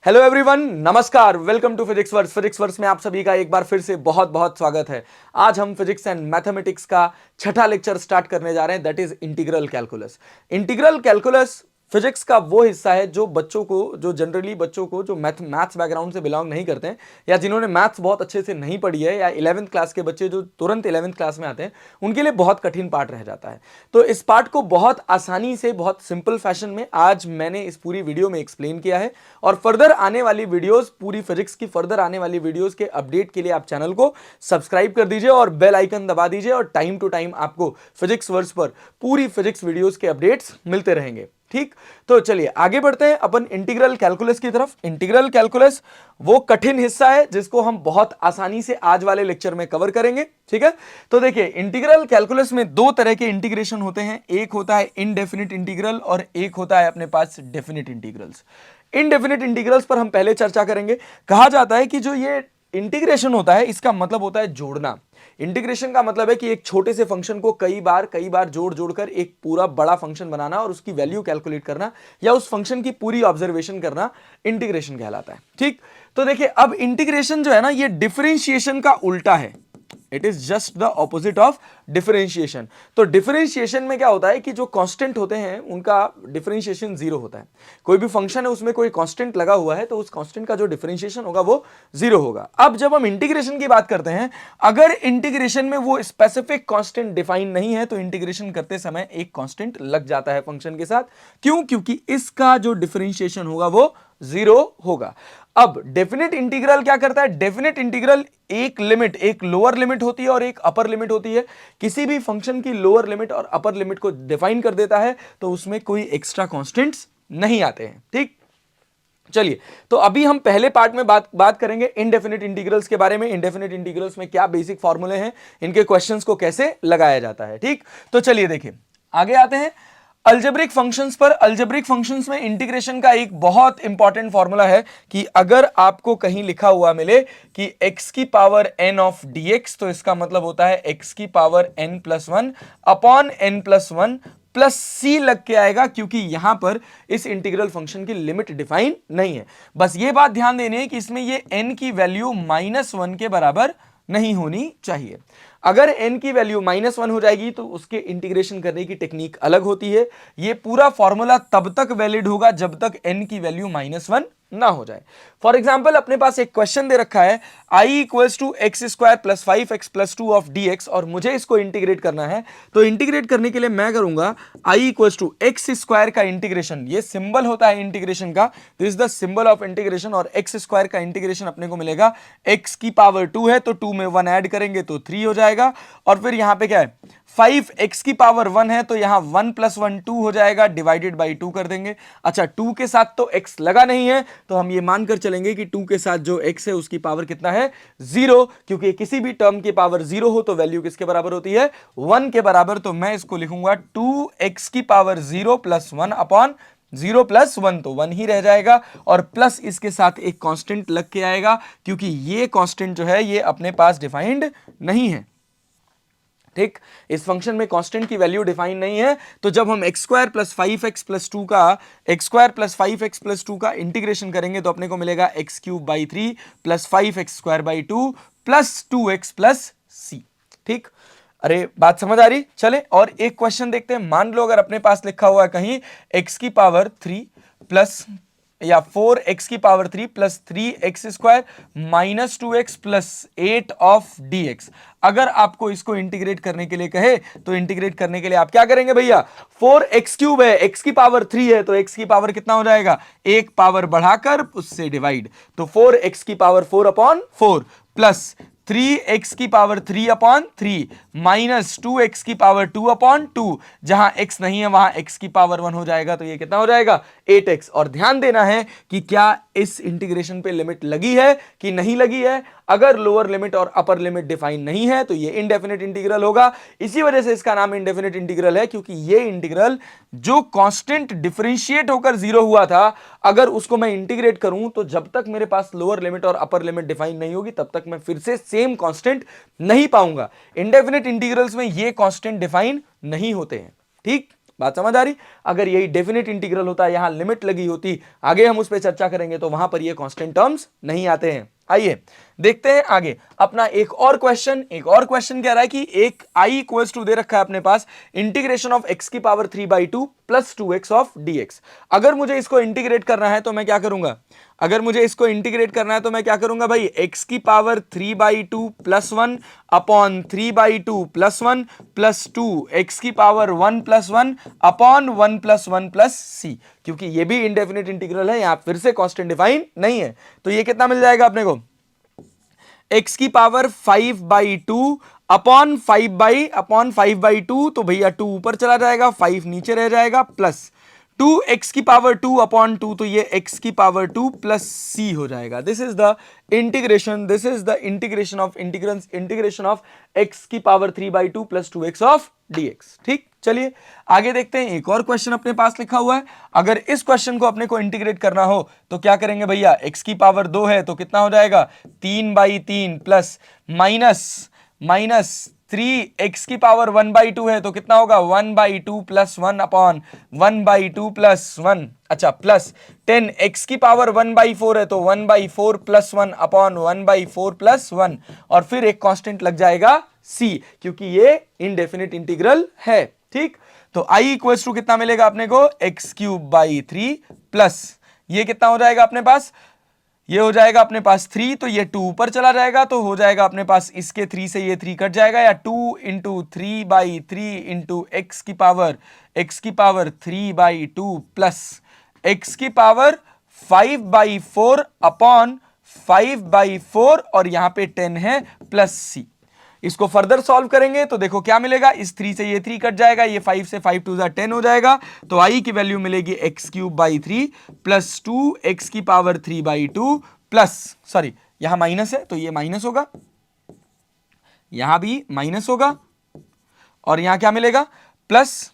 Hello everyone, नमस्कार। Welcome to physics verse. Physics verse में आप सभी का एक बार फिर से बहुत बहुत स्वागत है। आज हम फिजिक्स एंड मैथमेटिक्स का छठा लेक्चर स्टार्ट करने जा रहे हैं, that is integral calculus. Integral calculus physics का वो हिस्सा है जो बच्चों को, जो जनरली बच्चों को जो मैथ्स बैकग्राउंड से बिलोंग नहीं करते हैं, या जिन्होंने मैथ्स बहुत अच्छे से नहीं पढ़ी है, या 11th क्लास के बच्चे जो तुरंत 11th क्लास में आते हैं, उनके लिए बहुत कठिन पार्ट रह जाता है। तो इस पार्ट को बहुत आसानी से, बहुत सिंपल फैशन में आज मैंने इस पूरी वीडियो में एक्सप्लेन किया है। और फर्दर आने वाली वीडियोस, पूरी फिजिक्स की फर्दर आने वाली वीडियोस के अपडेट के लिए आप चैनल को सब्सक्राइब कर दीजिए और बेल आइकन दबा दीजिए, और टाइम टू टाइम आपको फिजिक्स वर्स पर पूरी फिजिक्स वीडियोस के अपडेट्स मिलते रहेंगे। ठीक, तो चलिए आगे बढ़ते हैं अपन इंटीग्रल कैलकुलस की तरफ। इंटीग्रल कैलकुलस वो कठिन हिस्सा है जिसको हम बहुत आसानी से आज वाले लेक्चर में कवर करेंगे। ठीक है, तो देखिए इंटीग्रल कैलकुलस में दो तरह के इंटीग्रेशन होते हैं। एक होता है इनडेफिनिट इंटीग्रल और एक होता है अपने पास डेफिनिट इंटीग्रल्स। इनडेफिनिट इंटीग्रल्स पर हम पहले चर्चा करेंगे। कहा जाता है कि जो ये इंटीग्रेशन होता है इसका मतलब होता है जोड़ना। इंटीग्रेशन का मतलब है कि एक छोटे से फंक्शन को कई बार जोड़ जोड़कर एक पूरा बड़ा फंक्शन बनाना और उसकी वैल्यू कैलकुलेट करना, या उस फंक्शन की पूरी ऑब्जर्वेशन करना इंटीग्रेशन कहलाता है। ठीक, तो देखिए अब इंटीग्रेशन जो है ना, ये डिफरेंशिएशन का उल्टा है। It is just the opposite of differentiation. तो डिफरेंशिएशन में क्या होता है कि जो कांस्टेंट होते हैं उनका डिफरेंशिएशन जीरो होता है। कोई भी फंक्शन है उसमें कोई कांस्टेंट लगा हुआ है तो उस कांस्टेंट का जो डिफरेंशिएशन होगा वो जीरो होगा। अब जब हम इंटीग्रेशन की बात करते हैं, अगर इंटीग्रेशन में वो स्पेसिफिक कांस्टेंट डिफाइन नहीं है तो इंटीग्रेशन करते समय एक कांस्टेंट लग जाता है फंक्शन के साथ। क्यों? क्योंकि इसका जो डिफरेंशिएशन होगा वो जीरो होगा। अब डेफिनेट इंटीग्रल क्या करता है? डेफिनेट इंटीग्रल एक लिमिट, एक लोअर लिमिट होती है और एक अपर लिमिट होती है। किसी भी फंक्शन की लोअर लिमिट और अपर लिमिट को डिफाइन कर देता है तो उसमें कोई एक्स्ट्रा कांस्टेंट्स नहीं आते हैं। ठीक, चलिए तो अभी हम पहले पार्ट में बात करेंगे इनडेफिनिट इंटीग्रल्स के बारे में। इनडेफिनिट इंटीग्रल्स में क्या बेसिक फॉर्मूले हैं, इनके क्वेश्चंस को कैसे लगाया जाता है। ठीक, तो चलिए देखिए आगे आते हैं अलजेब्रिक फंक्शंस पर। अलजेब्रिक फंक्शंस में इंटीग्रेशन का एक बहुत इंपॉर्टेंट फॉर्मूला है कि अगर आपको कहीं लिखा हुआ मिले कि x की पावर n ऑफ dx, तो इसका मतलब होता है x की power n+1 upon n+1 plus सी लग के आएगा, क्योंकि यहां पर इस इंटीग्रल फंक्शन की लिमिट डिफाइन नहीं है। बस ये बात ध्यान देनी है कि इसमें ये n की वैल्यू -1 के बराबर नहीं होनी चाहिए। अगर n की वैल्यू -1 हो जाएगी तो उसके इंटीग्रेशन करने की टेक्निक अलग होती है। यह पूरा फॉर्मूला तब तक वैलिड होगा जब तक n की वैल्यू -1 ना हो जाए। फॉर एग्जाम्पल अपने पास एक क्वेश्चन दे रखा है i = x² + 5x+2 of dx, और मुझे इसको इंटीग्रेट करना है। तो इंटीग्रेट करने के लिए मैं करूंगा i = x² का इंटीग्रेशन। ये सिंबल होता है इंटीग्रेशन का, this is the symbol of integration. और x² का इंटीग्रेशन अपने को मिलेगा, x की पावर 2 है तो 2 में 1 ऐड करेंगे तो 3 हो जाएगा। और फिर यहां पे क्या है, 5x की पावर 1 है तो यहां 1 + 1 2 हो जाएगा, डिवाइडेड बाई 2 कर देंगे। अच्छा, 2 के साथ तो x लगा नहीं है तो हम ये मानकर चलेंगे कि 2 के साथ जो x है उसकी पावर कितना है, 0, क्योंकि किसी भी टर्म की पावर 0 हो तो वैल्यू किसके बराबर होती है, 1 के बराबर। तो मैं इसको लिखूंगा 2x की पावर 0 + 1 अपॉन 0 + 1, तो 1 ही रह जाएगा, और प्लस इसके साथ एक कांस्टेंट लग के आएगा, क्योंकि ये कांस्टेंट जो है ये अपने पास डिफाइंड नहीं है। ठीक, इस फंक्शन में कांस्टेंट की वैल्यू डिफाइन नहीं है। तो जब हम x² + 5x+2 का x² + 5x+2 का इंटीग्रेशन करेंगे तो अपने को मिलेगा x³/3 + 5x²/2 + 2x + c। ठीक, अरे बात समझ आ रही? चले और एक क्वेश्चन देखते हैं। मान लो अगर अपने पास लिखा हुआ है कहीं x की पावर 3 प्लस या 4x की power 3 + 3x² - 2x + 8 of dx। अगर आपको इसको इंटीग्रेट करने के लिए कहे तो इंटीग्रेट करने के लिए आप क्या करेंगे भैया, 4x³ है, x की पावर 3 है तो x की पावर कितना हो जाएगा, एक पावर बढ़ाकर उससे डिवाइड, तो 4x की पावर 4/4 प्लस 3x की पावर 3/3 माइनस 2x की पावर 2/2। जहां x नहीं है वहां x की पावर 1 हो जाएगा, तो ये कितना हो जाएगा, 8x। और ध्यान देना है कि क्या इस इंटीग्रेशन पे लिमिट लगी है कि नहीं लगी है। अगर लोअर लिमिट और अपर लिमिट डिफाइन नहीं है तो ये इनडेफिनिट इंटीग्रल होगा। इसी वजह से इसका नाम इनडेफिनिट इंटीग्रल है, क्योंकि ये इंटीग्रल जो कांस्टेंट डिफरेंशिएट होकर 0 हुआ था, अगर उसको मैं इंटीग्रेट करूं तो जब तक मेरे पास लोअर लिमिट और अपर लिमिट डिफाइन नहीं होगी तब तक मैं फिर से सेम कांस्टेंट नहीं पाऊंगा। इनडेफिनिट इंटीग्रल्स में ये कांस्टेंट डिफाइन नहीं होते हैं। ठीक, बात समझ आ रही? अगर यही डेफिनेट इंटीग्रल होता, यहां लिमिट लगी होती, आगे हम उस पर चर्चा करेंगे, तो वहां पर ये कांस्टेंट टर्म्स नहीं आते हैं। आइए देखते हैं आगे अपना एक और क्वेश्चन कह रहा है कि एक i इक्वल्स टू दे रखा है अपने पास इंटीग्रेशन ऑफ x की power 3/2 plus 2x of dx। अगर मुझे इसको इंटीग्रेट करना है तो मैं क्या करूंगा? भाई x की power 3/2 plus 1 upon 3/2 plus 1 plus 2 x की power 1 plus 1 upon 1 plus 1 plus c, क्योंकि ये भी इनडेफिनेट इंटीग्रल है, यहां फिर से कांस्टेंट डिफाइन नहीं है, तो ये कितना मिल जाएगा अपने को? x की पावर 5/2 अपॉन 5/2, तो भैया 2 ऊपर चला जाएगा, 5 नीचे रह जाएगा, प्लस 2x की पावर 2 अपॉन 2, तो ये x की पावर 2 प्लस c हो जाएगा। This is the integration of x की power 3/2 plus 2x of dx। ठीक, चलिए आगे देखते हैं। एक और क्वेश्चन अपने पास लिखा हुआ है। अगर इस क्वेश्चन को अपने को इंटीग्रेट करना हो तो क्या करेंगे भैया? x की पावर 2 है तो कितना हो जाएगा? 3/3 प्लस माइनस 3x की पावर 1/2 है तो कितना होगा? 1/2 प्लस 1 अपॉन 1/2 प्लस 1, अच्छा प्लस 10 x की पावर 1/4 है तो 1/4 प्लस 1 अपॉन 1/4 प्लस 1, और फिर एक कांस्टेंट लग जाएगा c, क्योंकि ये इनडेफिनिट इंटीग्रल है। ठीक, तो i इक्वल्स टू कितना मिलेगा अपने को? x³ प्लस ये कितना हो जाएगा अपने पास? ये हो जाएगा अपने पास 3, तो ये 2 ऊपर चला जाएगा, तो हो जाएगा अपने पास इसके 3 से ये 3 कट जाएगा, या 2 इंटू 3/3 इंटू x की पावर 3/2 प्लस x की पावर 5/4 अपॉन 5/4, और यहां पे 10 है प्लस c। इसको फर्दर सॉल्व करेंगे तो देखो क्या मिलेगा? इस 3 से ये 3 कट जाएगा, ये 5 से 5 2 10 हो जाएगा, तो i की वैल्यू मिलेगी x³ प्लस 2x की पावर 3/2 प्लस, सॉरी यहां माइनस है तो ये माइनस होगा, यहां भी माइनस होगा, और यहां क्या मिलेगा? प्लस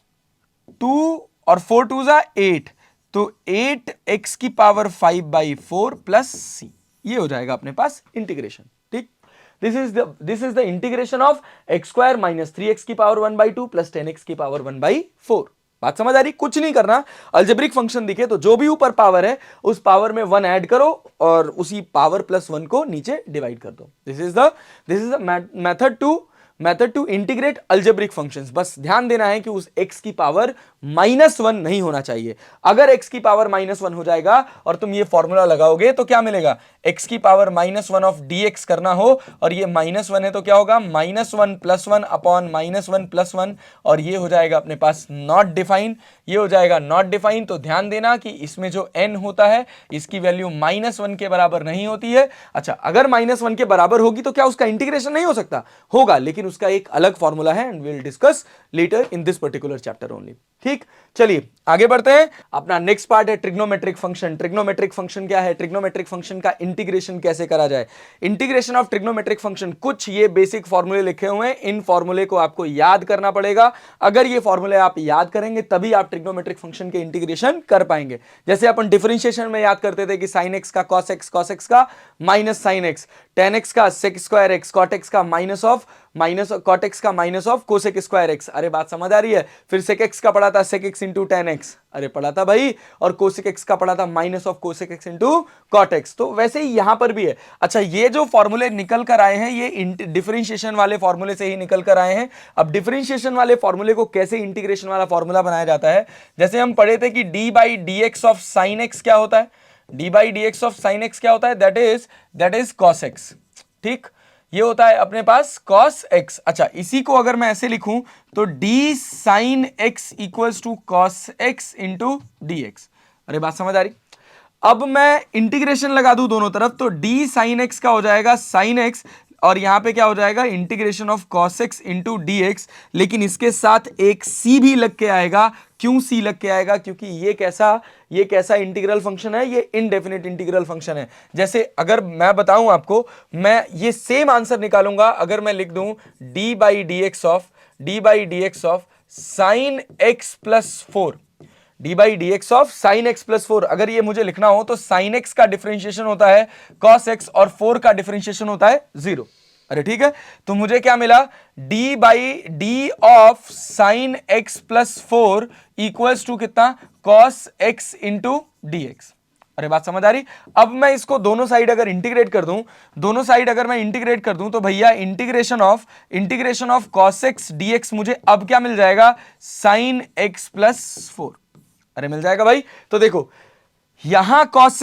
2 और 4 2 8, तो 8x की पावर 5/4 प्लस c, ये हो जाएगा अपने पास इंटीग्रेशन। ठीक, this is the integration of x² minus 3x की पावर 1/2 प्लस 10x की पावर 1/4। बात समझ आ रही? कुछ नहीं करना, अल्जेब्रिक फंक्शन दिखे तो जो भी ऊपर पावर है उस पावर में 1 ऐड करो और उसी पावर प्लस 1 को नीचे डिवाइड कर दो। This is the method to integrate algebraic functions. बस ध्यान देना है कि उस x की पावर -1 नहीं होना चाहिए। अगर x की पावर -1 हो जाएगा और तुम ये फॉर्मूला लगाओगे तो क्या मिलेगा? x की पावर -1 ऑफ dx करना हो और ये -1 है तो क्या होगा? -1 प्लस 1 अपॉन -1 प्लस 1, और ये हो जाएगा अपने पास नॉट डिफाइन, ये हो जाएगा नॉट डिफाइन। तो ध्यान देना कि इसमें जो n होता है इसकी वैल्यू -1 के बराबर नहीं होती है। अच्छा, अगर -1 के बराबर होगी तो क्या उसका इंटीग्रेशन नहीं हो सकता? होगा, लेकिन उसका एक अलग फॉर्मूला है, and we will discuss later in this particular chapter only. ठीक, चलिए आगे बढ़ते हैं। अपना नेक्स्ट पार्ट है ट्रिग्नोमेट्रिक फंक्शन। ट्रिग्नोमेट्रिक फंक्शन क्या है? ट्रिग्नोमेट्रिक फंक्शन का इंटीग्रेशन कैसे करा जाए? इंटीग्रेशन ऑफ ट्रिग्नोमेट्रिक फंक्शन, कुछ ये बेसिक फॉर्मूले लिखे हुए हैं, इन फॉर्मूले को आपको याद करना पड़ेगा। अगर ये फॉर्मूले आप याद करेंगे तभी आप ट्रिग्नोमेट्रिक फंक्शन के इंटीग्रेशन कर पाएंगे। जैसे अपन डिफरेंशिएशन में याद करते थे कि sin x का cos x का minus sin x, tan x का sec² x, cot x का माइनस cot x का माइनस ऑफ cosec² x। अरे बात समझ आ रही है? फिर sec x का पढ़ा था sec x into tan x, अरे पढ़ा था भाई, और cosec x का पढ़ा था minus of cosec x into cot x। तो वैसे ही यहां पर भी है। अच्छा, ये जो फॉर्मूले निकल कर आए हैं ये डिफरेंशिएशन वाले फॉर्मूले से ही निकल कर आए हैं। अब डिफरेंशिएशन वाले फॉर्मूले को कैसे इंटीग्रेशन वाला फॉर्मूला बनाया जाता है? जैसे हम पढ़े थे कि d/dx ऑफ sin x क्या होता है? d/dx ऑफ sin x क्या होता है? That is cos x। ठीक, ये होता है अपने पास cos x। अच्छा, इसी को अगर मैं ऐसे लिखूं तो d sin x equals to cos x into dx। अरे बात समझ आ रही? अब मैं इंटीग्रेशन लगा दूं दोनों तरफ तो d sin x का हो जाएगा sin x, और यहां पे क्या हो जाएगा? Integration of cos x into dx। लेकिन इसके साथ एक c भी लग के आएगा। क्यों c लग के आएगा? क्योंकि ये कैसा इंटीग्रल फंक्शन है? ये इनडेफिनेट इंटीग्रल फंक्शन है। जैसे अगर मैं बताऊं आपको, मैं ये सेम आंसर निकालूंगा अगर मैं लिख दूं d/dx of sin x plus 4, d/dx of sin x plus 4। अगर ये मुझे लिखना हो तो sin x का डिफरेंशिएशन होता है cos x और 4 का डिफरेंशिएशन होता है 0। अरे ठीक है, तो मुझे क्या मिला, d by d of sine x plus 4 equals to कितना, cos x into d x. अरे बात समझ आ रही। अब मैं इसको दोनों साइड अगर इंटीग्रेट कर दूं, दोनों साइड अगर मैं इंटीग्रेट कर दूं तो भैया integration of cos x dx मुझे अब क्या मिल जाएगा, साइन x प्लस 4। अरे मिल जाएगा भाई। तो देखो यहां cos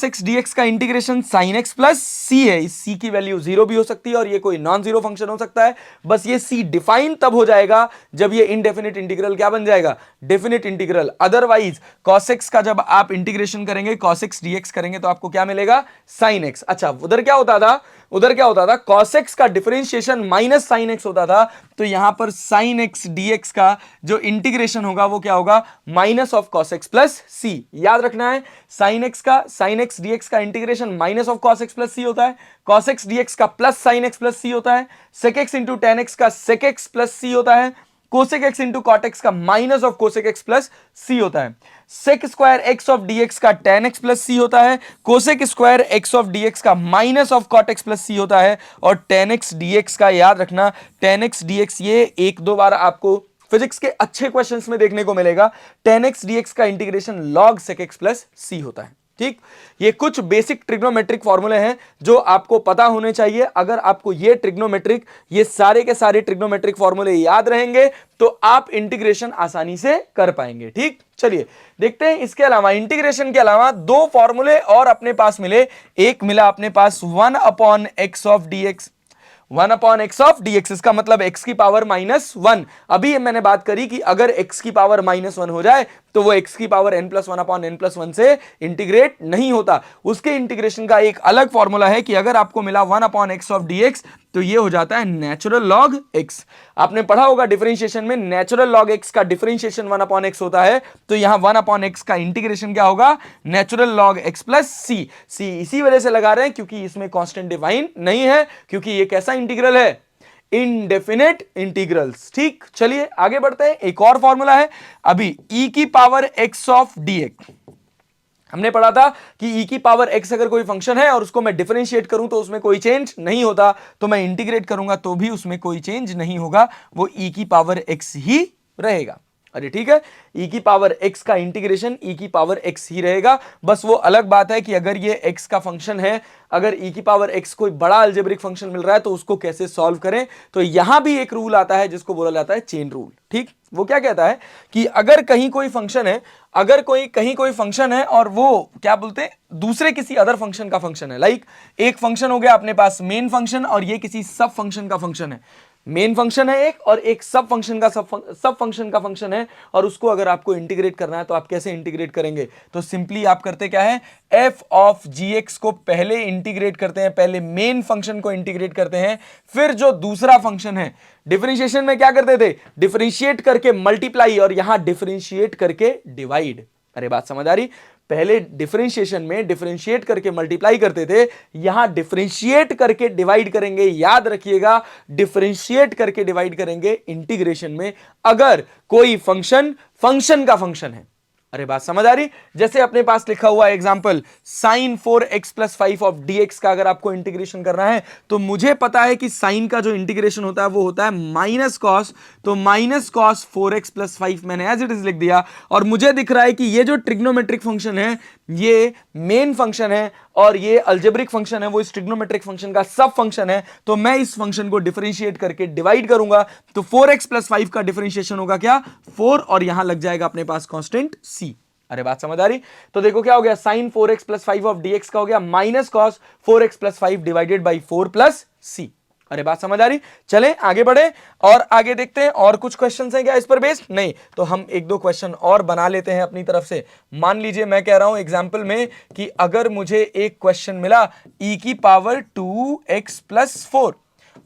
x dx का integration sin x plus c है। इस c की वैल्यू 0 भी हो सकती है और ये कोई नॉन जीरो फंक्शन हो सकता है। बस ये c डिफाइन तब हो जाएगा जब ये इनडेफिनिट इंटीग्रल क्या बन जाएगा, definite integral. Otherwise cos x का जब आप इंटीग्रेशन करेंगे, cos x dx करेंगे तो आपको क्या मिलेगा, sin x। अच्छा उधर क्या होता था, cos x का डिफरेंशिएशन माइनस sin x होता था, तो यहां पर sin x dx का जो इंटीग्रेशन होगा वो क्या होगा, minus of cos x plus c। याद रखना है sin x dx का integration minus of cos x plus c होता है, cos x dx का plus sin x plus c होता है, sec x into tan x का sec x प्लस c होता है, cosec x into cot x का minus of cosec x plus c होता है, sec square x of dx का टेन एक्स प्लस सी होता है, cosec square x of dx का minus of cot x plus c होता है, और टेन एक्स डीएक्स का याद रखना, टेन एक्स डीएक्स ये एक दो बार आपको फिजिक्स के अच्छे क्वेश्चंस में देखने को मिलेगा। टेन एक्स डीएक्स का integration log sec x plus c होता है। ठीक, ये कुछ बेसिक ट्रिग्नोमेट्रिक फॉर्मूले हैं जो आपको पता होने चाहिए। अगर आपको ये सारे के सारे ट्रिग्नोमेट्रिक फॉर्मूले याद रहेंगे तो आप इंटीग्रेशन आसानी से कर पाएंगे। ठीक, चलिए देखते हैं। इसके अलावा इंटीग्रेशन के अलावा दो फॉर्मूले और अपने पास मिले। एक मिला अपने पास 1/x of dx, 1/x of dx, इसका मतलब x की पावर -1। अभी मैंने बात करी कि अगर x की पावर -1 हो जाए तो वो x की पावर n+1/n+1 से इंटीग्रेट नहीं होता। उसके इंटीग्रेशन का एक अलग फॉर्मूला है कि अगर आपको मिला 1/x ऑफ dx तो ये हो जाता है नेचुरल लॉग x। आपने पढ़ा होगा डिफरेंशिएशन में नेचुरल लॉग x का डिफरेंशिएशन 1/x होता है, तो यहां 1/x का इंटीग्रेशन क्या होगा, natural log x plus c। इसी वजह से लगा रहे हैं क्योंकि इसमें कांस्टेंट डिफाइन नहीं है, क्योंकि ये कैसा इंटीग्रल है, इनडेफिनेट इंटीग्रल्स। ठीक, चलिए आगे बढ़ते हैं। एक और फॉर्मूला है अभी, e की पावर x ऑफ dx। हमने पढ़ा था कि e की पावर x अगर कोई फंक्शन है और उसको मैं डिफरेंशिएट करूं तो उसमें कोई चेंज नहीं होता, तो मैं इंटीग्रेट करूंगा तो भी उसमें कोई चेंज नहीं होगा, वो e की पावर x ही रहेगा। अरे ठीक है, e की पावर x का इंटीग्रेशन e की पावर x ही रहेगा। बस वो अलग बात है कि अगर ये x का फंक्शन है, अगर e की पावर x कोई बड़ा अलजेब्रिक फंक्शन मिल रहा है तो उसको कैसे सॉल्व करें। तो यहां भी एक रूल आता है जिसको बोला जाता है चेन रूल। ठीक, वो क्या कहता है कि अगर कहीं कोई फंक्शन है, अगर कहीं कोई फंक्शन है और वो क्या बोलते हैं, दूसरे किसी अदर फंक्शन का फंक्शन है। लाइक एक फंक्शन हो गया अपने पास मेन फंक्शन और ये किसी सब फंक्शन का फंक्शन है। मेन फंक्शन है एक और एक सब फंक्शन का फंक्शन है, और उसको अगर आपको इंटीग्रेट करना है तो आप कैसे इंटीग्रेट करेंगे, तो सिंपली आप करते क्या है, f ऑफ gx को पहले इंटीग्रेट करते हैं, पहले मेन फंक्शन को इंटीग्रेट करते हैं, फिर जो दूसरा फंक्शन है, डिफरेंशिएशन में क्या करते थे, डिफरेंशिएट करके मल्टीप्लाई और यहां डिफरेंशिएट करके डिवाइड। अरे बात समझ आ रही, पहले डिफरेंशिएशन में डिफरेंशिएट करके मल्टीप्लाई करते थे, यहां डिफरेंशिएट करके डिवाइड करेंगे। याद रखिएगा, डिफरेंशिएट करके डिवाइड करेंगे इंटीग्रेशन में अगर कोई फंक्शन का फंक्शन है। अरे बात समझ आ रही, जैसे अपने पास लिखा हुआ example sin 4x plus 5 of dx का अगर आपको इंटीग्रेशन करना है तो मुझे पता है कि sin का जो इंटीग्रेशन होता है वो होता है माइनस कॉस, तो माइनस कॉस 4x प्लस 5 मैंने एज इट इज लिख दिया। और मुझे दिख रहा है कि ये जो ट्रिग्नोमेट्रिक फंक्शन है ये मेन फंक्शन है और ये अलजेब्रिक फंक्शन है वो इस ट्रिग्नोमेट्रिक फंक्शन का सब फंक्शन है, तो मैं इस फंक्शन को डिफरेंशिएट करके डिवाइड करूंगा, तो 4x प्लस 5 का डिफरेंशिएशन होगा क्या, 4, और यहां लग जाएगा अपने पास कांस्टेंट c। अरे बात समझ आ रही, तो देखो क्या हो गया, sin 4x plus 5 of dx का हो गया minus cos 4x plus 5 divided by 4 plus c। अरे बात समझ आ रही, चलें आगे बढ़े और आगे देखते हैं और कुछ क्वेश्चंस हैं क्या इस पर बेस्ड, नहीं तो हम एक दो क्वेश्चन और बना लेते हैं अपनी तरफ से। मान लीजिए मैं कह रहा हूं एग्जांपल में कि अगर मुझे एक क्वेश्चन मिला e की power 2x plus 4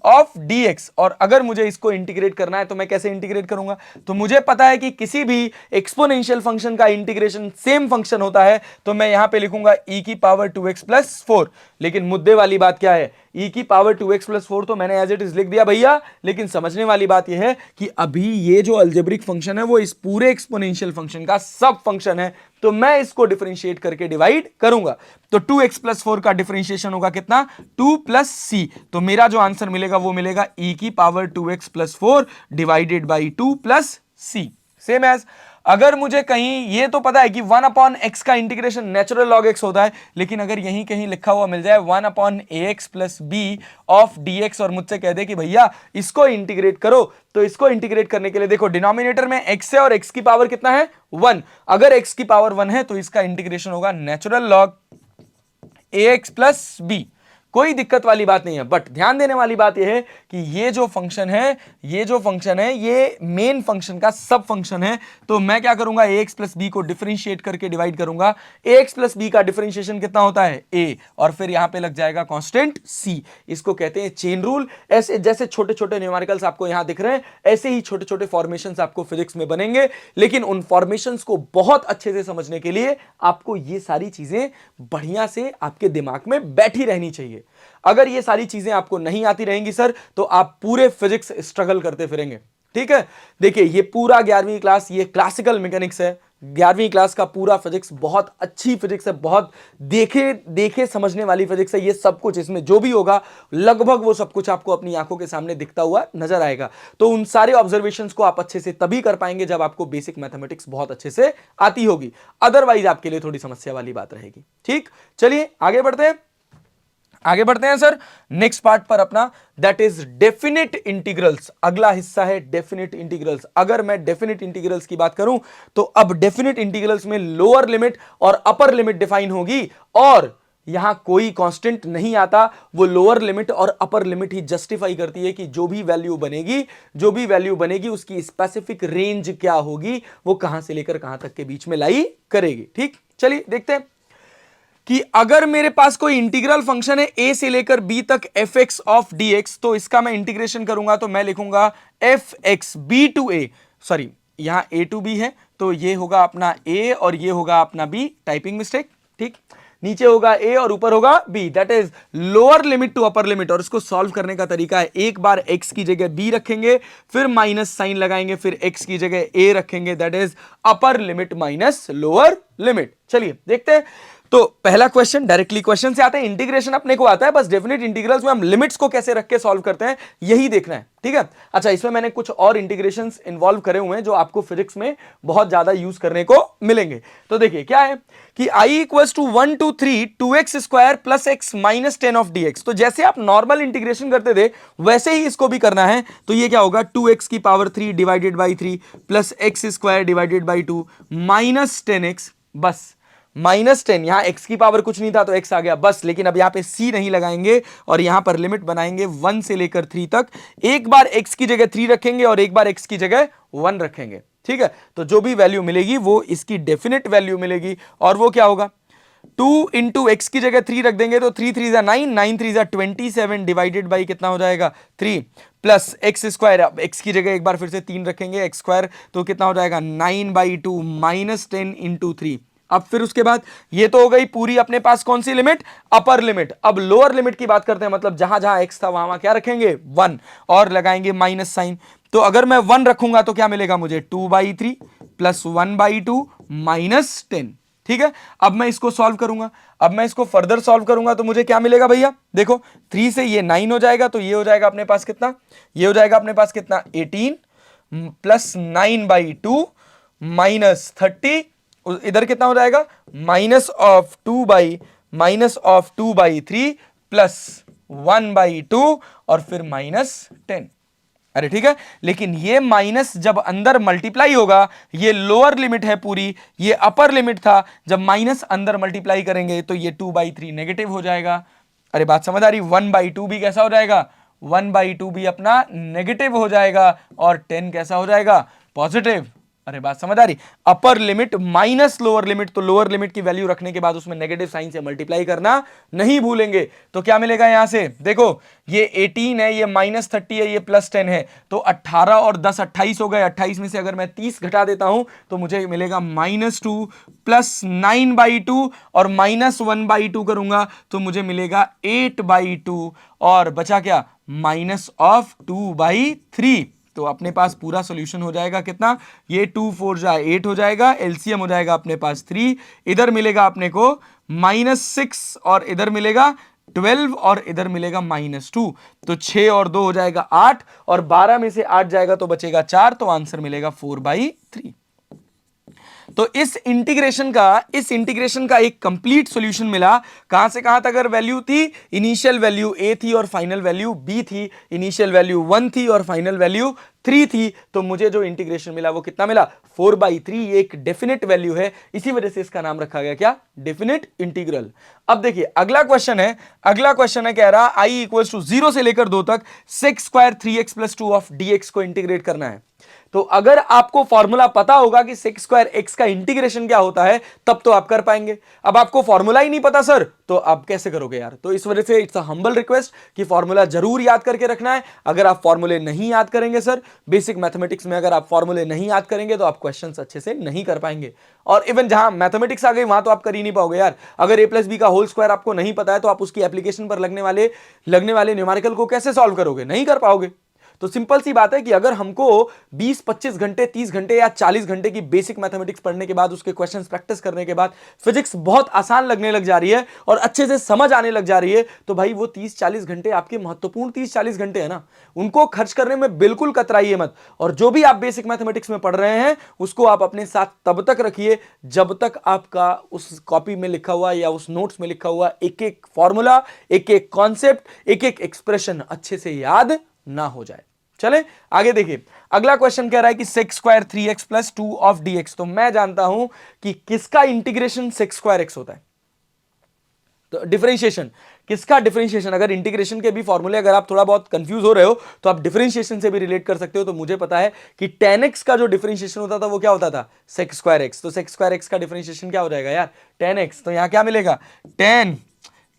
of dx, और अगर मुझे इसको इंटीग्रेट करना है तो मैं कैसे इंटीग्रेट करूंगा, तो मुझे पता है कि किसी भी एक्सपोनेंशियल फंक्शन का इंटीग्रेशन सेम फंक्शन होता है, तो मैं यहां पे लिखूंगा e की पावर 2x प्लस 4। लेकिन मुद्दे वाली बात क्या है, e की पावर 2x प्लस 4 तो मैंने एज इट इज लिख दिया भैया, लेकिन समझने वाली बात यह है कि अभी ये जो अलजेब्रिक फंक्शन है वो इस पूरे एक्सपोनेंशियल फंक्शन का सब फंक्शन है, तो मैं इसको डिफरेंशिएट करके डिवाइड करूंगा। तो 2x प्लस 4 का डिफरेंशिएशन होगा कितना, 2 प्लस सी। तो मेरा जो आंसर मिलेगा वो मिलेगा e की power 2x plus 4 divided by 2 plus C. Same as अगर मुझे कहीं ये तो पता है कि 1 अपॉन एक्स का इंटीग्रेशन नेचुरल लॉग एक्स होता है, लेकिन अगर यहीं कहीं लिखा हुआ मिल जाए 1 upon a x plus b of d x और मुझसे कह दे कि भैया इसको इंटीग्रेट करो, तो इसको इंटीग्रेट करने के लिए देखो डिनोमिनेटर में एक्स है और एक्स की पावर कितना है 1। अगर एक्स की पावर 1 है तो इसका इंटीग्रेशन होगा नेचुरल लॉग ए एक्स प्लस बी। कोई दिक्कत वाली बात नहीं है, बट ध्यान देने वाली बात यह है कि ये जो फंक्शन है ये मेन फंक्शन का सब फंक्शन है। तो मैं क्या करूंगा, ए एक्स प्लस बी को डिफरेंशिएट करके डिवाइड करूंगा। ए एक्स प्लस बी का डिफरेंशिएशन कितना होता है ए, और फिर यहां पे लग जाएगा कांस्टेंट सी। इसको कहते हैं चेन रूल। ऐसे जैसे छोटे छोटे न्यूमेरिकल्स आपको यहां दिख रहे हैं, ऐसे ही छोटे छोटे फॉर्मेशंस आपको फिजिक्स में बनेंगे, लेकिन उन फॉर्मेशंस को बहुत अच्छे से समझने के लिए आपको ये सारी चीजें बढ़िया से आपके दिमाग में बैठी रहनी चाहिए। अगर ये सारी चीजें आपको नहीं आती रहेंगी सर, तो आप पूरे फिजिक्स स्ट्रगल करते फिरेंगे। ठीक है, देखिए ये पूरा 11वीं क्लास ये क्लासिकल मैकेनिक्स है। 11वीं क्लास का पूरा फिजिक्स बहुत अच्छी फिजिक्स है, बहुत देखे समझने वाली फिजिक्स है। ये सब कुछ इसमें जो भी होगा लगभग वो सब कुछ आपको अपनी आंखों के सामने दिखता हुआ नजर आएगा। तो उन सारे ऑब्जर्वेशंस को आप अच्छे से तभी कर पाएंगे जब आपको बेसिक मैथमेटिक्स बहुत अच्छे से आती होगी, अदरवाइज आपके लिए थोड़ी समस्या वाली बात रहेगी। ठीक, चलिए आगे बढ़ते हैं सर नेक्स्ट पार्ट पर अपना, दैट इज डेफिनिट इंटीग्रल्स। अगला हिस्सा है डेफिनिट इंटीग्रल्स। अगर मैं डेफिनिट इंटीग्रल्स की बात करूं तो अब डेफिनिट इंटीग्रल्स में लोअर लिमिट और अपर लिमिट डिफाइन होगी, और यहां कोई कांस्टेंट नहीं आता। वो लोअर लिमिट और अपर लिमिट ही जस्टिफाई करती है कि जो भी वैल्यू बनेगी उसकी स्पेसिफिक रेंज क्या होगी, वो कहां से लेकर कहां तक के बीच में लाई करेगी। ठीक, चलिए देखते हैं कि अगर मेरे पास कोई इंटीग्रल फंक्शन है a से लेकर b तक fx ऑफ dx, तो इसका मैं इंटीग्रेशन करूंगा तो मैं लिखूंगा fx b to a, sorry यहां a टू b है, तो ये होगा अपना a और ये होगा अपना b, टाइपिंग मिस्टेक। ठीक, नीचे होगा a और ऊपर होगा b, that is lower limit to upper limit. और इसको सॉल्व करने का तरीका है, एक बार x की जगह b रखेंगे, फिर माइनस साइन लगाएंगे, फिर x की जगह a रखेंगे, that is upper limit minus lower limit. चलिए देखते हैं। तो पहला क्वेश्चन डायरेक्टली क्वेश्चन से आते हैं, इंटीग्रेशन अपने को आता है, बस डेफिनेट इंटीग्रल्स में हम लिमिट्स को कैसे रख के सॉल्व करते हैं यही देखना है। ठीक है, अच्छा इसमें मैंने कुछ और इंटीग्रेशंस इन्वॉल्व करे हुए हैं जो आपको फिजिक्स में बहुत ज्यादा यूज करने को मिलेंगे। तो देखिए क्या है कि i equals to 1 to 3 2x square plus x minus 10 of dx। तो जैसे आप नॉर्मल इंटीग्रेशन करते थे वैसे ही इसको भी करना है। तो ये क्या होगा, 2x की power 3 divided by 3 plus x square divided by 2 minus 10x, बस माइनस 10। यहां x की पावर कुछ नहीं था तो x आ गया बस, लेकिन अब यहां पे c नहीं लगाएंगे और यहां पर लिमिट बनाएंगे 1 से लेकर 3 तक। एक बार x की जगह 3 रखेंगे और एक बार x की जगह 1 रखेंगे। ठीक है, तो जो भी वैल्यू मिलेगी वो इसकी डेफिनेट वैल्यू मिलेगी, और वो क्या होगा, 2 इंटू एक्स की जगह 3 रख देंगे तो 3 3 जा 9, 9 3 जा 27 डिवाइडेड बाई कितना हो जाएगा 3, प्लस एक्स स्क्वायर, एक्स की जगह एक बार फिर से 3 रखेंगे एक्स स्क्वायर तो कितना हो जाएगा 9/2 माइनस 10 इंटू 3। अब फिर उसके बाद ये तो हो गई पूरी अपने पास कौन सी लिमिट, अपर लिमिट। अब लोअर लिमिट की बात करते हैं, मतलब जहां जहां एक्स था वहां क्या रखेंगे 1 और लगाएंगे माइनस साइन। तो अगर मैं 1 रखूंगा तो क्या मिलेगा मुझे 2/3 प्लस 1/2 माइनस 10। ठीक है, अब मैं इसको सॉल्व करूंगा, अब मैं इसको फर्दर सॉल्व करूंगा तो मुझे क्या मिलेगा भैया, देखो 3 से ये 9 हो जाएगा तो ये हो जाएगा अपने पास कितना, ये हो जाएगा अपने पास कितना 18 प्लस 9/2 माइनस 30, इधर कितना हो जाएगा माइनस ऑफ 2/3 प्लस 1/2 और फिर माइनस 10। अरे ठीक है, लेकिन ये माइनस जब अंदर मल्टीप्लाई होगा, ये लोअर लिमिट है पूरी, ये अपर लिमिट था, जब माइनस अंदर मल्टीप्लाई करेंगे तो ये 2/3 नेगेटिव हो जाएगा। अरे बात समझ आ रही, 1/2 भी कैसा हो जाएगा, 1/2 भी अपना नेगेटिव हो जाएगा और 10 कैसा हो जाएगा पॉजिटिव। अरे बात समझ आ रही, अपर लिमिट माइनस लोअर लिमिट, तो लोअर लिमिट की वैल्यू रखने के बाद उसमें नेगेटिव साइन से मल्टीप्लाई करना नहीं भूलेंगे। तो क्या मिलेगा यहां से, देखो ये 18 है, ये माइनस 30 है, ये प्लस 10 है, तो 18 और 10 28 हो गए। 28 में से अगर मैं 30 घटा देता हूं तो मुझे मिलेगा -2 प्लस 9/2 और माइनस 1/2 करूंगा तो मुझे मिलेगा 8/2 और बचा क्या माइनस ऑफ 2/3। तो अपने पास पूरा सॉल्यूशन हो जाएगा कितना, ये 2 4 जा 8 हो जाएगा, एलसीएम हो जाएगा अपने पास 3, इधर मिलेगा अपने को -6 और इधर मिलेगा 12 और इधर मिलेगा -2, तो 6 और 2 हो जाएगा 8 और 12 में से 8 जाएगा तो बचेगा 4, तो आंसर मिलेगा 4/3। तो इस इंटीग्रेशन का एक कंप्लीट सॉल्यूशन मिला। कहां से कहां तक अगर वैल्यू थी, इनिशियल वैल्यू a थी और फाइनल वैल्यू b थी, इनिशियल वैल्यू 1 थी और फाइनल वैल्यू 3 थी, तो मुझे जो इंटीग्रेशन मिला वो कितना मिला, 4/3। ये एक डेफिनेट वैल्यू है, इसी वजह से इसका नाम रखा गया क्या, डेफिनेट इंटीग्रल। अब देखिए अगला क्वेश्चन है कह रहा i = 0 से लेकर 2 तक sec² 3x + 2 ऑफ dx को इंटीग्रेट करना है। तो अगर आपको फॉर्मूला पता होगा कि sec² x का इंटीग्रेशन क्या होता है तब तो आप कर पाएंगे। अब आपको फॉर्मूला ही नहीं पता सर, तो आप कैसे करोगे यार। तो इस वजह से इट्स अ हम्बल रिक्वेस्ट कि फॉर्मूला जरूर याद करके रखना है। अगर आप फॉर्मूले नहीं याद करेंगे सर, बेसिक मैथमेटिक्स में अगर आप फॉर्मूले नहीं याद करेंगे तो आप क्वेश्चंस अच्छे से नहीं कर पाएंगे। और इवन जहां मैथमेटिक्स आ गई वहां तो आप कर ही नहीं पाओगे यार। अगर a+b का होल स्क्वायर आपको नहीं पता है तो आप उसकी एप्लीकेशन पर लगने वाले न्यूमेरिकल को कैसे सॉल्व करोगे, नहीं कर पाओगे। तो सिंपल सी बात है कि अगर हमको 20-25 घंटे, 30 घंटे या 40 घंटे की बेसिक मैथमेटिक्स पढ़ने के बाद, उसके क्वेश्चंस प्रैक्टिस करने के बाद फिजिक्स बहुत आसान लगने लग जा रही है और अच्छे से समझ आने लग जा रही है, तो भाई वो 30-40 घंटे आपके महत्वपूर्ण 30-40 घंटे है ना, उनको खर्च करने में बिल्कुल कतराइए मत। और जो भी आप बेसिक मैथमेटिक्स में पढ़ रहे हैं उसको आप अपने साथ तब तक रखिए जब तक आपका उस कॉपी में लिखा हुआ या उस नोट्स में लिखा हुआ एक एक फॉर्मूला, एक एक कॉन्सेप्ट, एक एक एक्सप्रेशन अच्छे से याद ना हो जाए। चले आगे देखिए, अगला क्वेश्चन कह रहा है कि sec² 3x + 2 ऑफ dx। तो मैं जानता हूं कि किसका इंटीग्रेशन sec² x होता है। तो डिफरेंशिएशन, किसका डिफरेंशिएशन, अगर इंटीग्रेशन के भी फॉर्मूले अगर आप थोड़ा बहुत कंफ्यूज हो रहे हो तो आप डिफरेंशिएशन से भी रिलेट कर सकते हो। तो मुझे पता है कि tan x का जो डिफरेंशिएशन होता था वो क्या होता था, sec² x। तो sec² x का डिफरेंशिएशन क्या हो जाएगा यार, tan x। तो यहां क्या मिलेगा, tan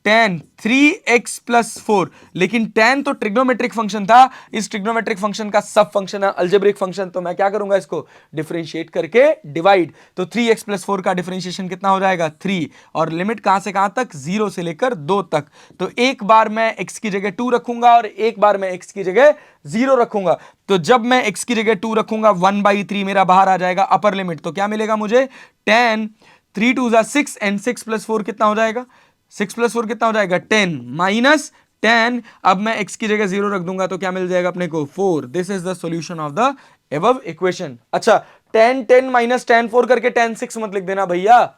3x + 4। लेकिन tan तो ट्रिग्नोमेट्रिक फंक्शन था, इस ट्रिग्नोमेट्रिक फंक्शन का सब फंक्शन है अलजेब्रिक फंक्शन। तो मैं क्या करूंगा, इसको डिफरेंशिएट करके डिवाइड। तो 3x + 4 का डिफरेंशिएशन कितना हो जाएगा, 3। और लिमिट कहां से कहां तक, 0 से लेकर 2 तक। तो एक बार मैं x की जगह 2 रखूंगा और एक बार मैं x की जगह 0 रखूंगा। तो जब मैं x की जगह 2 रखूंगा 1/3 मेरा बाहर आ जाएगा अपर लिमिट। तो क्या मिलेगा मुझे, tan 3 2 6 एंड 6 + 4 कितना हो जाएगा, 6 + 4 कितना हो जाएगा, 10 माइनस 10। अब मैं x की जगह 0 रख दूंगा तो क्या मिल जाएगा अपने को, 4। This is the solution of the above equation. अच्छा, tan 10 - tan 4 करके tan 6 मत लिख देना भैया,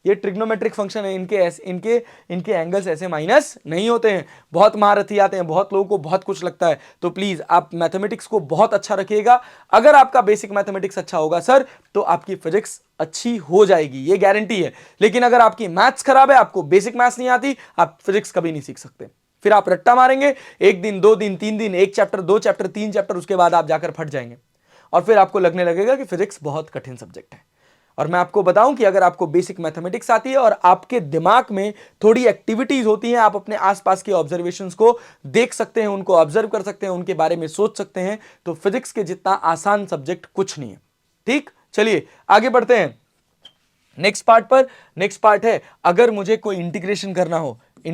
ये ट्रिग्नोमेट्रिक फंक्शन है, इनके एंगल्स ऐसे माइनस नहीं होते हैं। बहुत महारथी आते हैं, बहुत लोगों को बहुत कुछ लगता है। तो प्लीज आप मैथमेटिक्स को बहुत अच्छा रखिएगा। अगर आपका बेसिक मैथमेटिक्स अच्छा होगा सर तो आपकी फिजिक्स अच्छी हो जाएगी, ये गारंटी है। लेकिन अगर आपकी मैथ्स खराब है, आपको बेसिक मैथ्स नहीं आती, आप फिजिक्स कभी नहीं सीख सकते। फिर आप रट्टा मारेंगे, 1 दिन 2 दिन 3 दिन, 1 चैप्टर 2 चैप्टर 3 चैप्टर, उसके बाद आप जाकर फट जाएंगे और फिर आपको लगने लगेगा कि फिजिक्स बहुत कठिन सब्जेक्ट है। और मैं आपको बताऊं कि अगर आपको बेसिक मैथमेटिक्स आती है और आपके दिमाग में थोड़ी एक्टिविटीज होती हैं, आप अपने आसपास के ऑब्जर्वेशंस को देख सकते हैं, उनको ऑब्जर्व कर सकते हैं, उनके बारे में सोच सकते हैं, तो फिजिक्स के जितना आसान सब्जेक्ट कुछ नहीं है। ठीक, चलिए आगे बढ़ते हैं नेक्स्ट पार्ट पर। नेक्स्ट पार्ट है, अगर मुझे कोई इंटीग्रेशन करना हो I =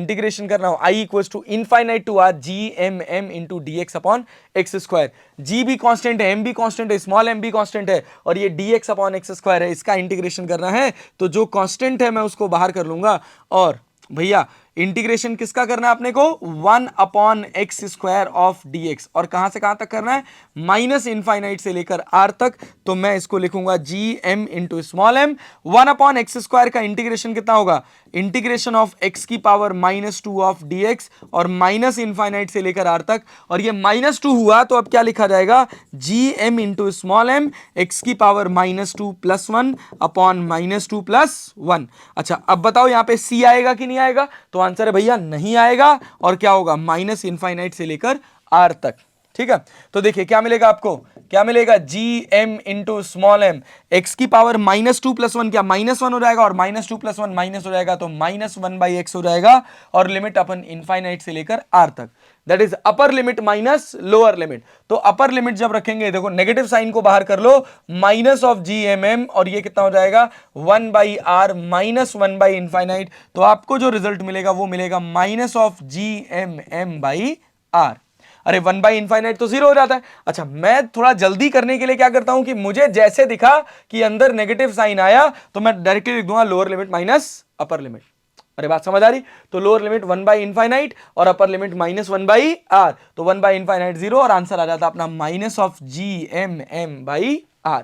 to r gmm into dx upon x²। g भी कांस्टेंट है, m भी कांस्टेंट है, स्मॉल m भी कांस्टेंट है और ये dx upon x² है, इसका इंटीग्रेशन करना है। तो जो कांस्टेंट है मैं उसको बाहर कर लूंगा और भैया इंटीग्रेशन किसका करना है अपने को, 1/x² ऑफ dx। और कहां से कहां तक करना है, -∞ से लेकर r तक। तो मैं इसको लिखूंगा gm into small m। 1/x² का इंटीग्रेशन कितना होगा, integration of x⁻² of dx और -∞ से लेकर r तक। और ये -2 हुआ तो अब क्या लिखा जाएगा, gm into small m x⁻² + 1 upon -2 + 1। अच्छा अब बताओ यहां पे c आएगा कि नहीं आएगा, तो आंसर है भैया नहीं आएगा। और क्या होगा, -∞ से लेकर r तक। ठीक है, तो देखिए क्या मिलेगा आपको, क्या मिलेगा, gm into small m x⁻² + 1 क्या -1 हो जाएगा और -2 + 1 माइनस हो जाएगा, तो -1/x हो जाएगा। और लिमिट अपन इनफाइनाइट से लेकर r तक, that is upper limit minus lower limit. तो अपर लिमिट जब रखेंगे, देखो नेगेटिव साइन को बाहर कर लो, -(gmm) और ये कितना हो जाएगा, 1/r -1/∞। तो आपको जो रिजल्ट मिलेगा वो मिलेगा -(gmm/r)। अरे 1 बाई इनफाइनाइट तो 0 हो जाता है। अच्छा, मैं थोड़ा जल्दी करने के लिए क्या करता हूं कि मुझे जैसे दिखा कि अंदर नेगेटिव साइन आया तो मैं डायरेक्टली लिख दूंगा lower limit minus upper limit. अरे बात समझ आ रही? तो लोअर लिमिट 1 बाई इनफाइनाइट और upper limit minus 1 by r, तो 1 बाई इनफाइनाइट 0 और आंसर आ जाता अपना minus of G M M by r.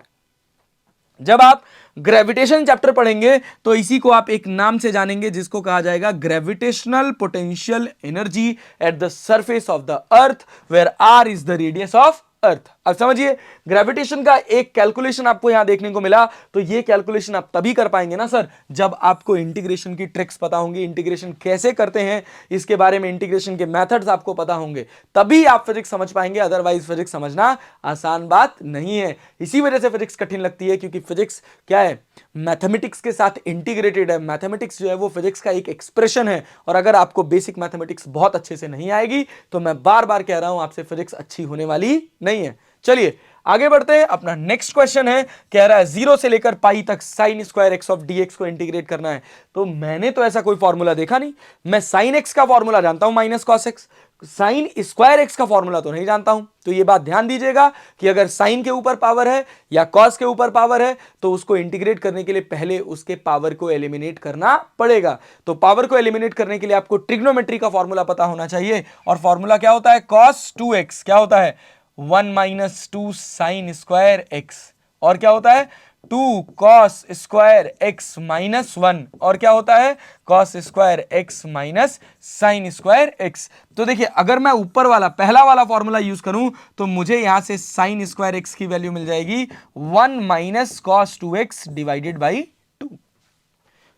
जब आप ग्रेविटेशन चैप्टर पढ़ेंगे तो इसी को आप एक नाम से जानेंगे जिसको कहा जाएगा gravitational potential energy at the surface of the earth where r is the radius of earth. अब समझिए, ग्रेविटेशन का एक कैलकुलेशन आपको यहां देखने को मिला, तो ये कैलकुलेशन आप तभी कर पाएंगे ना सर जब आपको इंटीग्रेशन की ट्रिक्स पता होंगी, इंटीग्रेशन कैसे करते हैं इसके बारे में, इंटीग्रेशन के मेथड्स आपको पता होंगे, तभी आप फिजिक्स समझ पाएंगे। अदरवाइज फिजिक्स समझना आसान बात नहीं है। इसी वजह से फिजिक्स कठिन लगती है, क्योंकि फिजिक्स क्या है, मैथमेटिक्स के साथ इंटीग्रेटेड है। मैथमेटिक्स जो है वो फिजिक्स का एक एक्सप्रेशन है, और अगर आपको बेसिक मैथमेटिक्स बहुत अच्छे से नहीं आएगी तो मैं बार बार कह रहा हूं आपसे फिजिक्स अच्छी होने वाली नहीं है। चलिए आगे बढ़ते हैं। अपना नेक्स्ट क्वेश्चन है, कह रहा है 0 से लेकर पाई तक sine square x of dx को इंटीग्रेट करना है। तो मैंने तो ऐसा कोई फॉर्मूला देखा नहीं। मैं साइन एक्स का फॉर्मूला जानता हूं minus cos x, sign square x का फॉर्मूला तो नहीं जानता हूं। तो ये बात ध्यान दीजिएगा कि अगर साइन के ऊपर पावर है या कॉस के ऊपर पावर है तो उसको इंटीग्रेट करने के लिए पहले उसके पावर को एलिमिनेट करना पड़ेगा। तो पावर को एलिमिनेट करने के लिए आपको ट्रिग्नोमेट्री का फॉर्मूला पता होना चाहिए, और फॉर्मूला क्या होता है, कॉस 2x क्या होता है 1 माइनस 2 साइन स्क्वायर एक्स, और क्या होता है 2 कॉस स्क्वायर एक्स माइनस 1, और क्या होता है cos square x minus sign square x. तो देखिए, अगर मैं ऊपर वाला पहला वाला फॉर्मूला यूज करूं तो मुझे यहां से साइन स्क्वायर एक्स की वैल्यू मिल जाएगी 1 minus cos 2x divided by 2।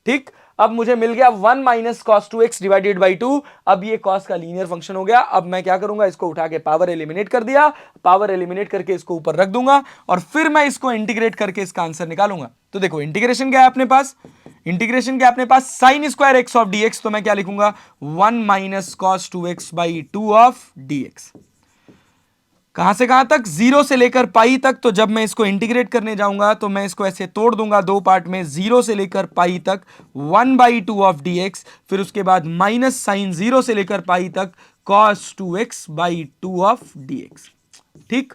ठीक, अब मुझे मिल गया 1 minus cos 2x divided by 2। अब ये कॉस का लीनियर फंक्शन हो गया। अब मैं क्या करूंगा, इसको उठा के पावर एलिमिनेट कर दिया, पावर एलिमिनेट करके इसको ऊपर रख दूंगा, और फिर मैं इसको इंटीग्रेट करके इसका आंसर निकालूंगा। तो देखो, इंटीग्रेशन क्या है अपने पास, इंटीग्रेशन क्या अपने पास, sine square x of dx, तो मैं क्या लिखूंगा 1 minus cos 2x by 2 of dx. कहां से कहां तक, 0 से लेकर पाई तक। तो जब मैं इसको इंटीग्रेट करने जाऊंगा तो मैं इसको ऐसे तोड़ दूंगा दो पार्ट में, 0 से लेकर पाई तक 1 बाई 2 ऑफ dx, फिर उसके बाद माइनस साइन 0 से लेकर पाई तक cos 2x by 2 of dx। ठीक,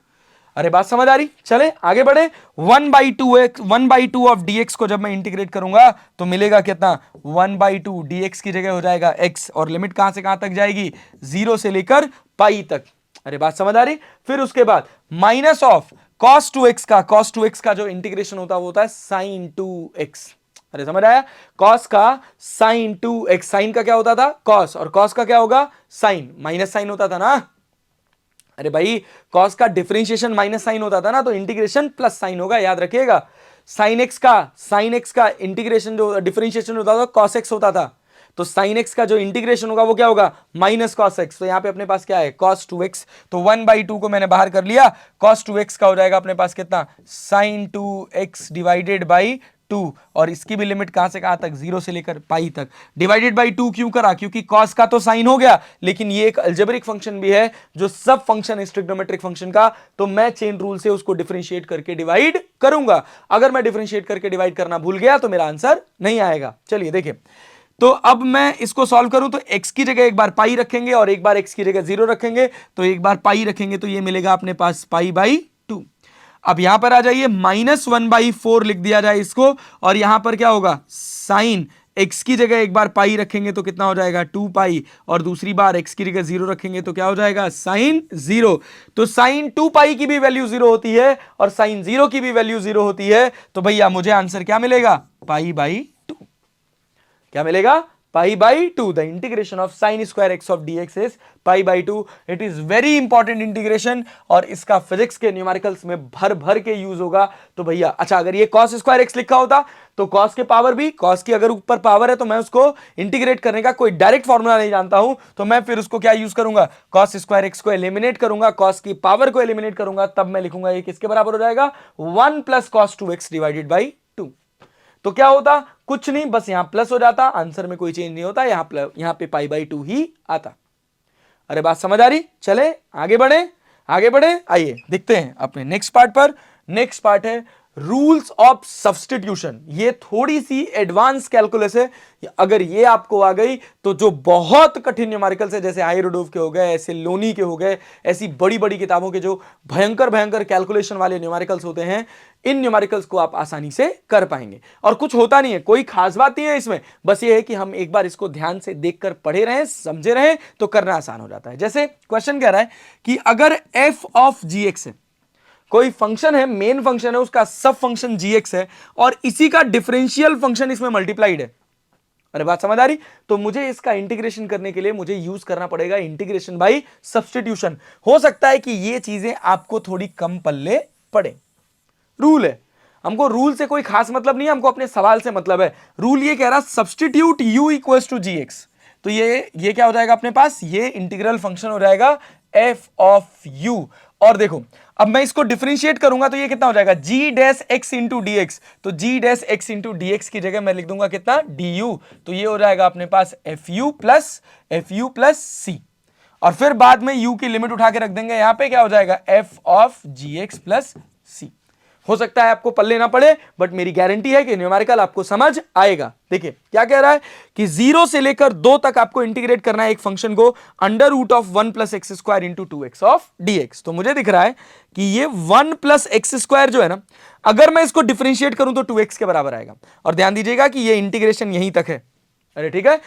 अरे बात समझ आ रही? चले आगे बढ़े। 1 बाई 2 ऑफ dx को जब मैं इंटीग्रेट करूंगा तो मिलेगा कितना, 1 बाई 2 dx की जगह हो जाएगा x, और लिमिट कहां से कहां तक जाएगी, 0 से लेकर पाई तक। अरे बात समझ आ रही? फिर उसके बाद माइनस ऑफ cos 2x का जो इंटीग्रेशन होता है वो होता है sin 2x। अरे समझ आया, cos का sin 2x, sin का क्या होता था cos, और cos का क्या होगा sin, माइनस साइन होता था ना। अरे भाई, cos का डिफरेंशिएशन माइनस साइन होता था ना, तो इंटीग्रेशन प्लस साइन होगा, याद रखिएगा। sin x का इंटीग्रेशन जो डिफरेंशिएशन होता था cos x होता था, तो sin x का जो इंटीग्रेशन होगा वो क्या होगा माइनस cos x। तो यहां पे अपने पास क्या है cos 2x, तो 1 बाई 2 को मैंने बाहर कर लिया, cos 2x का हो जाएगा अपने पास कितना sin 2x डिवाइडेड बाई 2, और इसकी भी लिमिट कहां से कहां तक, 0 से लेकर पाई तक। डिवाइडेड बाई 2 क्यों करा, क्योंकि cos का तो साइन हो गया, लेकिन ये एक अलजेब्रिक फंक्शन भी है जो सब फंक्शन है ट्रिग्नोमेट्रिक फंक्शन का, तो मैं चेन रूल से उसको डिफरेंशिएट करके डिवाइड करूंगा। अगर मैं डिफरेंशिएट करके डिवाइड करना भूल गया तो मेरा आंसर नहीं आएगा। चलिए देखिए, तो अब मैं इसको सॉल्व करूं तो x की जगह एक बार पाई रखेंगे और एक बार x की जगह 0 रखेंगे, तो एक बार पाई रखेंगे तो ये मिलेगा अपने पास पाई बाई 2। अब यहां पर आ जाइए, माइनस 1 बाई 4 लिख दिया जाए इसको, और यहां पर क्या होगा साइन x की जगह एक बार पाई रखेंगे तो कितना हो जाएगा 2 पाई, और दूसरी बार x की जगह 0 रखेंगे तो क्या हो जाएगा साइन 0। तो साइन 2 पाई की भी वैल्यू 0 होती है और साइन 0 की भी वैल्यू 0 होती है, तो भैया मुझे आंसर क्या मिलेगा पाई बाई 2। क्या मिलेगा pi by 2। The integration of sine square x of dx is pi by 2। It is very important integration, और इसका फिजिक्स के न्यूमेरिकल्स में भर भर के यूज होगा। तो भैया अच्छा, अगर ये cos स्क्वायर एक्स लिखा होता तो cos के पावर भी, cos की अगर ऊपर पावर है तो मैं उसको इंटीग्रेट करने का कोई डायरेक्ट फॉर्मूला नहीं जानता हूं, तो मैं फिर उसको क्या यूज करूंगा, cos स्क्वायर एक्स को एलिमिनेट करूंगा, cos की पावर को एलिमिनेट करूंगा, तब मैं लिखूंगा ये किसके बराबर हो जाएगा 1 plus cos 2x divided by 2। तो क्या होता, कुछ नहीं, बस यहां प्लस हो जाता, आंसर में कोई चेंज नहीं होता, यहां पे पाई बाई 2 ही आता। अरे बात समझ आ रही? चले आगे बढ़े, आइए देखते हैं अपने नेक्स्ट पार्ट पर। नेक्स्ट पार्ट है रूल्स ऑफ सब्स्टिट्यूशन। ये थोड़ी सी एडवांस कैलकुलस है, अगर ये आपको आ गई तो जो बहुत कठिन न्यूमेरिकल्स है जैसे आयरोडोव के हो गए, ऐसे लोनी के हो गए, ऐसी बड़ी बड़ी किताबों के जो भयंकर भयंकर कैलकुलेशन वाले न्यूमेरिकल्स होते हैं, इन न्यूमेरिकल्स को आप आसानी से कर पाएंगे। और कुछ होता नहीं है, कोई खास बात नहीं है इसमें, बस ये है कि हम एक बार इसको ध्यान से देखकर पढ़े रहें, समझे रहें, तो करना आसान हो जाता है। जैसे क्वेश्चन कह रहा है कि अगर f ऑफ gx है, कोई फंक्शन है, मेन फंक्शन है, उसका सब फंक्शन gx है और इसी का डिफरेंशियल फंक्शन इसमें मल्टीप्लाइड है। अरे बात समझ आ रही? तो मुझे इसका इंटीग्रेशन करने के लिए मुझे यूज करना पड़ेगा इंटीग्रेशन बाय सब्स्टिट्यूशन। हो सकता है कि ये चीजें आपको थोड़ी कम पल्ले पड़े। रूल है, हमको रूल से कोई खास मतलब नहीं है, हमको अपने सवाल से मतलब है। रूल ये कह रहा substitute u equals to gx, तो ये क्या हो जाएगा अपने पास, ये इंटीग्रल फंक्शन हो जाएगा f ऑफ u। और देखो अब मैं इसको डिफरेंशिएट करूंगा तो ये कितना हो जाएगा, g dash x into d x. तो g dash x into d x की जगह मैं लिख दूंगा कितना, du। तो ये हो जाएगा अपने पास fu प्लस c, और फिर बाद में u की लिमिट उठा के रख देंगे, यहां पे क्या हो जाएगा f of gx plus c। हो सकता है आपको पल्ले ना पड़े, बट मेरी गारंटी है कि न्यूमेरिकल आपको समझ आएगा। देखिए क्या कह रहा है कि 0 से लेकर 2 तक आपको इंटीग्रेट करना है एक फंक्शन को under root of 1 plus x square into 2x of dx। तो मुझे दिख रहा है कि ये 1 प्लस एक्स स्क्वायर जो है ना, अगर मैं इसको डिफरेंशिएट करूं तो 2x के बराबर आएगा। और ध्यान दीजिएगा कि ये इंटीग्रेशन यहीं तक है। अरे ठीक है,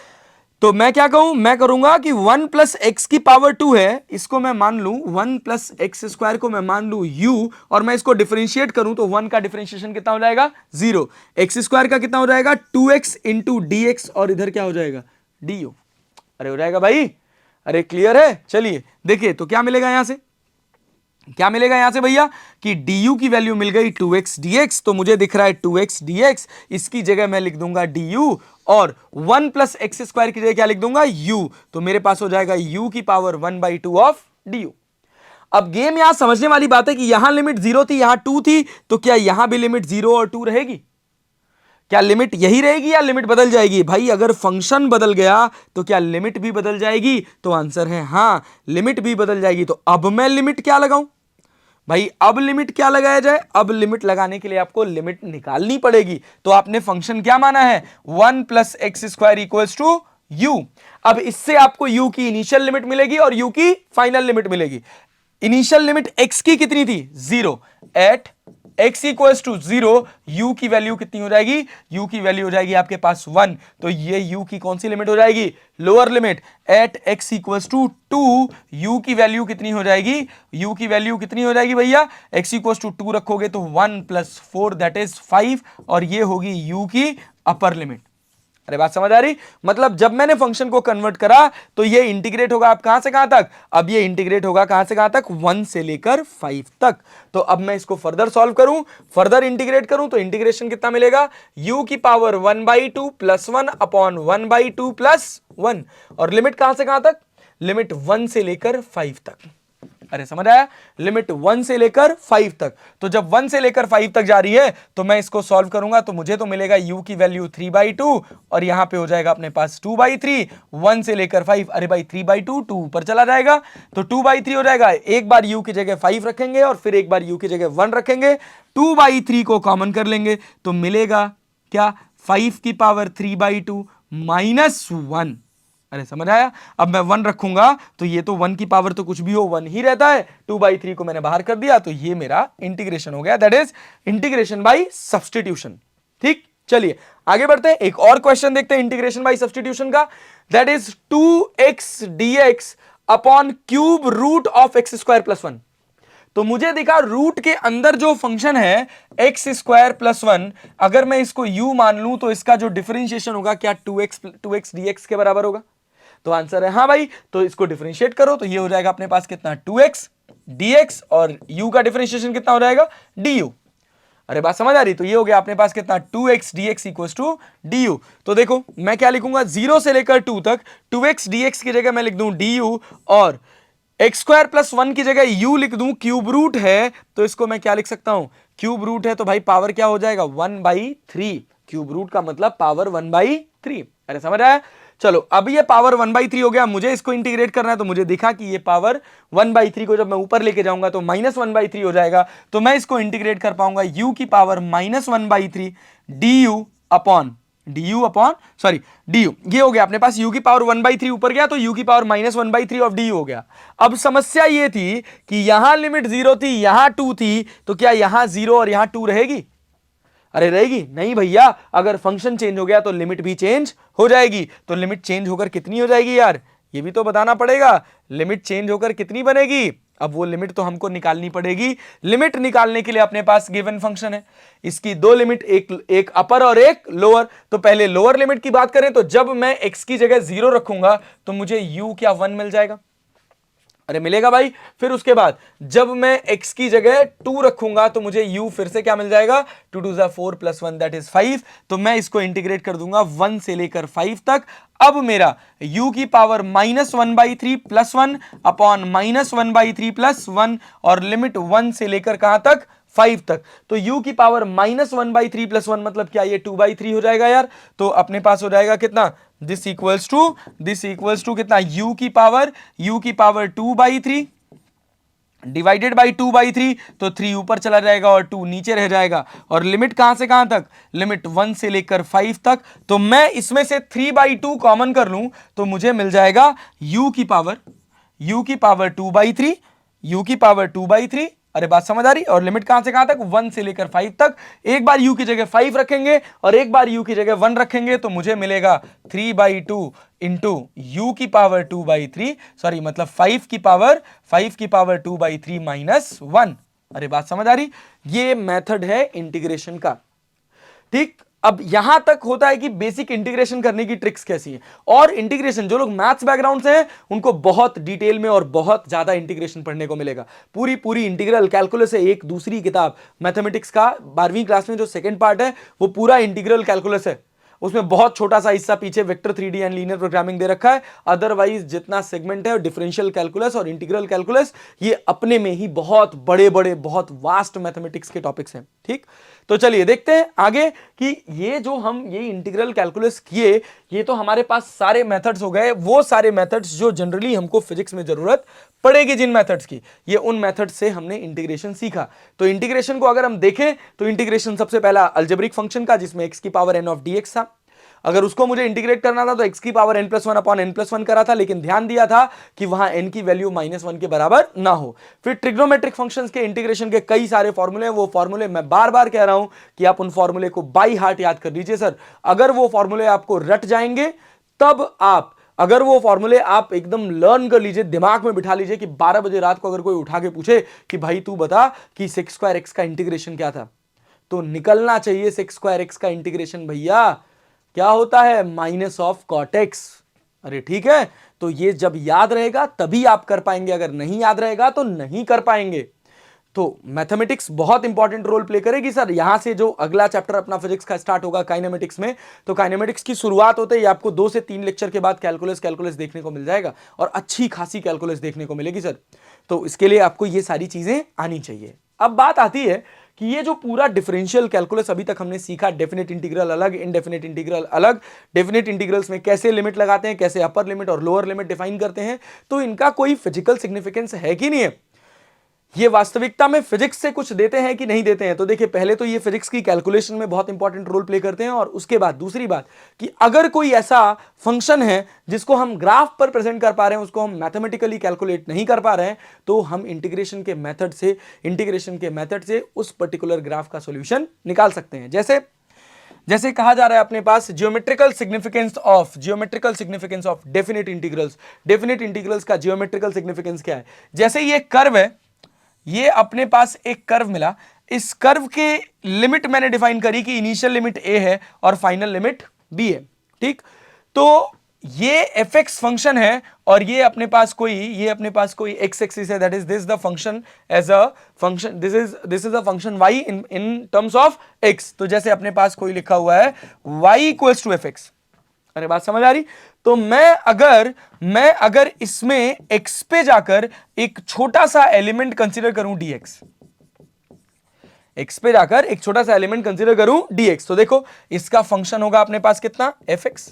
तो मैं क्या कहूं, मैं करूंगा कि 1 प्लस एक्स की पावर 2 है, इसको मैं मान लूं 1 प्लस एक्स स्क्वायर को मैं मान लूं u, और मैं इसको डिफरेंशिएट करूं तो 1 का डिफरेंशिएशन कितना हो जाएगा, 0। एक्स स्क्वायर का कितना हो जाएगा, 2x इंटू डी एक्स, और इधर क्या हो जाएगा, du। अरे हो जाएगा भाई, अरे क्लियर है। चलिए देखिए तो क्या मिलेगा यहां से, क्या मिलेगा यहां से भैया कि du की वैल्यू मिल गई 2x dx, तो मुझे दिख रहा है 2x dx, इसकी जगह मैं लिख दूंगा du, और 1 प्लस एक्स स्क्वायर की जगह क्या लिख दूंगा, u। तो मेरे पास हो जाएगा u की पावर 1/2 ऑफ du। अब गेम यहां समझने वाली बात है कि यहां लिमिट 0 थी, यहां 2 थी, तो क्या यहां भी लिमिट 0 और 2 रहेगी, क्या लिमिट यही रहेगी या लिमिट बदल जाएगी? भाई अगर फंक्शन बदल गया तो क्या लिमिट भी बदल जाएगी? तो आंसर है हाँ, लिमिट भी बदल जाएगी। तो अब मैं लिमिट क्या लगाऊं भाई, अब लिमिट क्या लगाया जाए? अब लिमिट लगाने के लिए आपको लिमिट निकालनी पड़ेगी। तो आपने फंक्शन क्या माना है, 1 plus x square equals to u. अब इससे आपको u की इनिशियल लिमिट मिलेगी और u की फाइनल लिमिट मिलेगी। इनिशियल लिमिट x की कितनी थी, 0। At x equals to 0 u की वैल्यू कितनी हो जाएगी, u की वैल्यू हो जाएगी आपके पास 1। तो ये u की कौन सी लिमिट हो जाएगी, lower limit. At x equals to 2 u की वैल्यू कितनी हो जाएगी, u की वैल्यू कितनी हो जाएगी भैया, x इक्वल्स टू 2 रखोगे तो 1 प्लस 4 दैट इज 5, और ये होगी u की अपर लिमिट। अरे बात समझ आ रही? मतलब जब मैंने फंक्शन को कन्वर्ट करा तो ये इंटीग्रेट होगा आप कहां से कहां तक, अब ये इंटीग्रेट होगा कहां से कहां तक, 1 से लेकर 5 तक। तो अब मैं इसको फर्दर सॉल्व करूं, फर्दर इंटीग्रेट करूं तो इंटीग्रेशन कितना मिलेगा, u की पावर 1/2 प्लस 1 अपॉन 1/2 प्लस 1, और लिमिट कहां से कहां तक, लिमिट 1 से लेकर 5 तक। अरे समझ आया, लिमिट 1 से लेकर 5 तक। तो जब 1 से लेकर 5 तक जा रही है तो मैं इसको सॉल्व करूंगा तो मुझे तो मिलेगा u की वैल्यू 3/2, और यहां पे हो जाएगा अपने पास 2/3। 1 से लेकर 5, अरे भाई 3/2, 2 ऊपर चला जाएगा तो 2/3 हो जाएगा। एक बार u की जगह 5 रखेंगे और फिर एक बार u की जगह 1 रखेंगे, 2/3 को कॉमन कर लेंगे तो मिलेगा क्या, 5 की पावर 3/2 माइनस 1। अरे समझ आया? अब मैं 1 रखूंगा तो ये तो 1 की पावर तो कुछ भी हो 1 ही रहता है, 2/3 को मैंने बाहर कर दिया तो ये मेरा इंटीग्रेशन हो गया, that is integration by substitution. ठीक, चलिए आगे बढ़ते हैं, एक और क्वेश्चन देखते हैं इंटीग्रेशन बाय सब्स्टिट्यूशन का, that is 2x dx upon cube root of x square plus 1। तो मुझे दिखा रूट के अंदर जो फंक्शन है एक्स स्क्वायर प्लस 1, अगर मैं इसको u मान लूं तो इसका जो डिफरेंशिएशन होगा क्या 2x dx के बराबर होगा? तो आंसर है हाँ भाई। तो इसको डिफरेंशिएट करो तो ये हो जाएगा अपने पास कितना, 2x dx, और u का डिफरेंशिएशन कितना हो जाएगा, du। अरे बात समझ आ रही? तो ये हो गया अपने पास कितना, 2x dx equals to du। तो देखो मैं क्या लिखूंगा, 0 से लेकर 2 तक 2x dx की जगह मैं लिख दूं du, और एक्स स्क्वायर प्लस 1 की जगह u लिख दूं, क्यूब रूट है तो इसको मैं क्या लिख सकता हूं, क्यूब रूट है तो भाई पावर क्या हो जाएगा, 1/3। क्यूब रूट का मतलब पावर 1/3। अरे समझ आया? चलो अब ये पावर 1/3 हो गया, मुझे इसको इंटीग्रेट करना है तो मुझे दिखा कि ये पावर 1/3 को जब मैं ऊपर लेके जाऊंगा तो -1/3 हो जाएगा, तो मैं इसको इंटीग्रेट कर पाऊंगा u की पावर -1/3 du, ये हो गया अपने पास u की पावर 1/3 ऊपर गया तो u की पावर -1/3 ऑफ du हो गया। अब समस्या ये थी कि यहां लिमिट 0 थी, यहां 2 थी, तो क्या यहां 0 और यहां 2 रहेगी? अरे रहेगी नहीं भैया, अगर फंक्शन चेंज हो गया तो लिमिट भी चेंज हो जाएगी। तो लिमिट चेंज होकर कितनी हो जाएगी यार, ये भी तो बताना पड़ेगा। लिमिट चेंज होकर कितनी बनेगी? अब वो लिमिट तो हमको निकालनी पड़ेगी। लिमिट निकालने के लिए अपने पास गिवन फंक्शन है, इसकी दो लिमिट, एक अपर और एक लोअर। तो पहले लोअर लिमिट की बात करें तो जब मैं x की जगह 0 रखूंगा तो मुझे u क्या 1 मिल जाएगा? अरे मिलेगा भाई। फिर उसके बाद जब मैं x की जगह 2 रखूंगा तो मुझे u फिर से क्या मिल जाएगा? 2 2 4 + 1 दैट इज 5। तो मैं इसको इंटीग्रेट कर दूंगा 1 से लेकर 5 तक। अब मेरा u की पावर -1/3 + 1 अपॉन -1/3 + 1 और लिमिट 1 से लेकर कहां तक? 5 तक। तो u की पावर -1/3 + 1 मतलब क्या? ये 2/3 हो जाएगा यार। तो अपने पास हो जाएगा कितना? दिस इक्वल्स टू कितना? u की पावर 2/3 डिवाइडेड बाई 2/3, तो 3 ऊपर चला जाएगा और 2 नीचे रह जाएगा। और लिमिट कहां से कहां तक? लिमिट 1 से लेकर 5 तक। तो मैं इसमें से 3/2 कॉमन कर लूं तो मुझे मिल जाएगा u की पावर 2/3, u की पावर 2/3। अरे बात समझ आ रही? और लिमिट कहां से कहां तक? 1 से लेकर 5 तक। एक बार u की जगह 5 रखेंगे और एक बार u की जगह 1 रखेंगे तो मुझे मिलेगा 3/2 इंटू u की पावर 2/3, सॉरी मतलब 5 की पावर 2/3 - 1। अरे बात समझ आ रही? ये मेथड है इंटीग्रेशन का। ठीक, अब यहां तक होता है कि बेसिक इंटीग्रेशन करने की ट्रिक्स कैसी है। और इंटीग्रेशन, जो लोग मैथ्स बैकग्राउंड से हैं उनको बहुत डिटेल में और बहुत ज्यादा इंटीग्रेशन पढ़ने को मिलेगा। पूरी इंटीग्रल कैलकुलस है, एक दूसरी किताब मैथमेटिक्स का 12वीं क्लास में जो सेकंड पार्ट है वो पूरा इंटीग्रल कैलकुलस है। उसमें बहुत छोटा सा हिस्सा पीछे vector 3D and linear programming दे रखा है। अदरवाइज जितना सेगमेंट है डिफरेंशियल कैलकुलस और इंटीग्रल कैलकुलस, ये अपने में ही बहुत बड़े बड़े बहुत वास्ट मैथमेटिक्स के टॉपिक्स हैं। ठीक, तो चलिए देखते हैं आगे कि ये जो हम ये इंटीग्रल कैलकुलस किए, ये तो हमारे पास सारे मेथड्स हो गए, वो सारे मेथड्स जो जनरली हमको फिजिक्स में जरूरत पड़ेगी जिन मेथड्स की, ये उन मेथड्स से हमने इंटीग्रेशन सीखा। तो इंटीग्रेशन को अगर हम देखें तो इंटीग्रेशन सबसे पहला अलजेब्रिक फंक्शन का जिसमें x की पावर n ऑफ dx था। अगर उसको मुझे इंटीग्रेट करना था तो x की पावर n+1 अपॉन n+1 करा था, लेकिन ध्यान दिया था कि वहां n की वैल्यू -1 के बराबर ना हो। फिर ट्रिग्नोमेट्रिक फंक्शंस के इंटीग्रेशन के कई सारे फॉर्मूले हैं, वो फॉर्मूले मैं बार बार कह रहा हूं कि आप उन फॉर्मूले को बाई हार्ट याद कर लीजिए सर। अगर वो फॉर्मूले आपको रट जाएंगे तब आप, अगर वो फॉर्मूले आप एकदम लर्न कर लीजिए, दिमाग में बिठा लीजिए कि 12 बजे रात को अगर कोई उठा के पूछे कि भाई तू बता कि sec² x का इंटीग्रेशन क्या था, तो निकलना चाहिए sec² x का इंटीग्रेशन भैया क्या होता है? -cot x। अरे ठीक है, तो ये जब याद रहेगा तभी आप कर पाएंगे, अगर नहीं याद रहेगा तो नहीं कर पाएंगे। तो मैथमेटिक्स बहुत इंपॉर्टेंट रोल प्ले करेगी सर। यहां से जो अगला चैप्टर अपना फिजिक्स का स्टार्ट होगा काइनेमेटिक्स में, तो काइनेमेटिक्स की शुरुआत होते ही आपको 2 से 3 लेक्चर के बाद कैलकुलस देखने को मिल जाएगा और अच्छी खासी कैलकुलस देखने को मिलेगी सर। तो इसके लिए आपको ये सारी चीजें आनी चाहिए। अब बात आती है कि ये जो पूरा डिफरेंशियल कैलकुलस अभी तक हमने सीखा, डेफिनेट इंटीग्रल अलग, इनडेफिनेट इंटीग्रल अलग, डेफिनेट इंटीग्रल्स में कैसे लिमिट लगाते हैं, कैसे अपर लिमिट और लोअर लिमिट डिफाइन करते हैं, तो इनका कोई फिजिकल सिग्निफिकेंस है कि नहीं है, ये वास्तविकता में फिजिक्स से कुछ देते हैं कि नहीं देते हैं। तो देखिए, पहले तो ये फिजिक्स की कैलकुलेशन में बहुत इंपॉर्टेंट रोल प्ले करते हैं, और उसके बाद दूसरी बात कि अगर कोई ऐसा फंक्शन है जिसको हम ग्राफ पर प्रेजेंट कर पा रहे हैं, उसको हम मैथमेटिकली कैलकुलेट नहीं कर पा रहे हैं, तो हम इंटीग्रेशन के मेथड से उस पर्टिकुलर ग्राफ का सॉल्यूशन निकाल सकते हैं। जैसे कहा जा रहा है अपने पास geometrical significance of definite integrals का जियोमेट्रिकल सिग्निफिकेंस क्या है। जैसे ये कर्व है, ये अपने पास एक कर्व मिला, इस कर्व के लिमिट मैंने डिफाइन करी कि इनिशियल लिमिट a है और फाइनल लिमिट b है। ठीक, तो ये fx फंक्शन है और ये अपने पास कोई x एक्सिस है, that is this the function as a function, this is a function y in terms of x। तो जैसे अपने पास कोई लिखा हुआ है y इक्वल्स टू fx। अरे बात समझ आ रही? तो मैं अगर इसमें x पे जाकर एक छोटा सा एलिमेंट कंसीडर करूं dx, x पे जाकर एक छोटा सा एलिमेंट कंसीडर करूं dx, तो देखो इसका फंक्शन होगा अपने पास कितना? fx।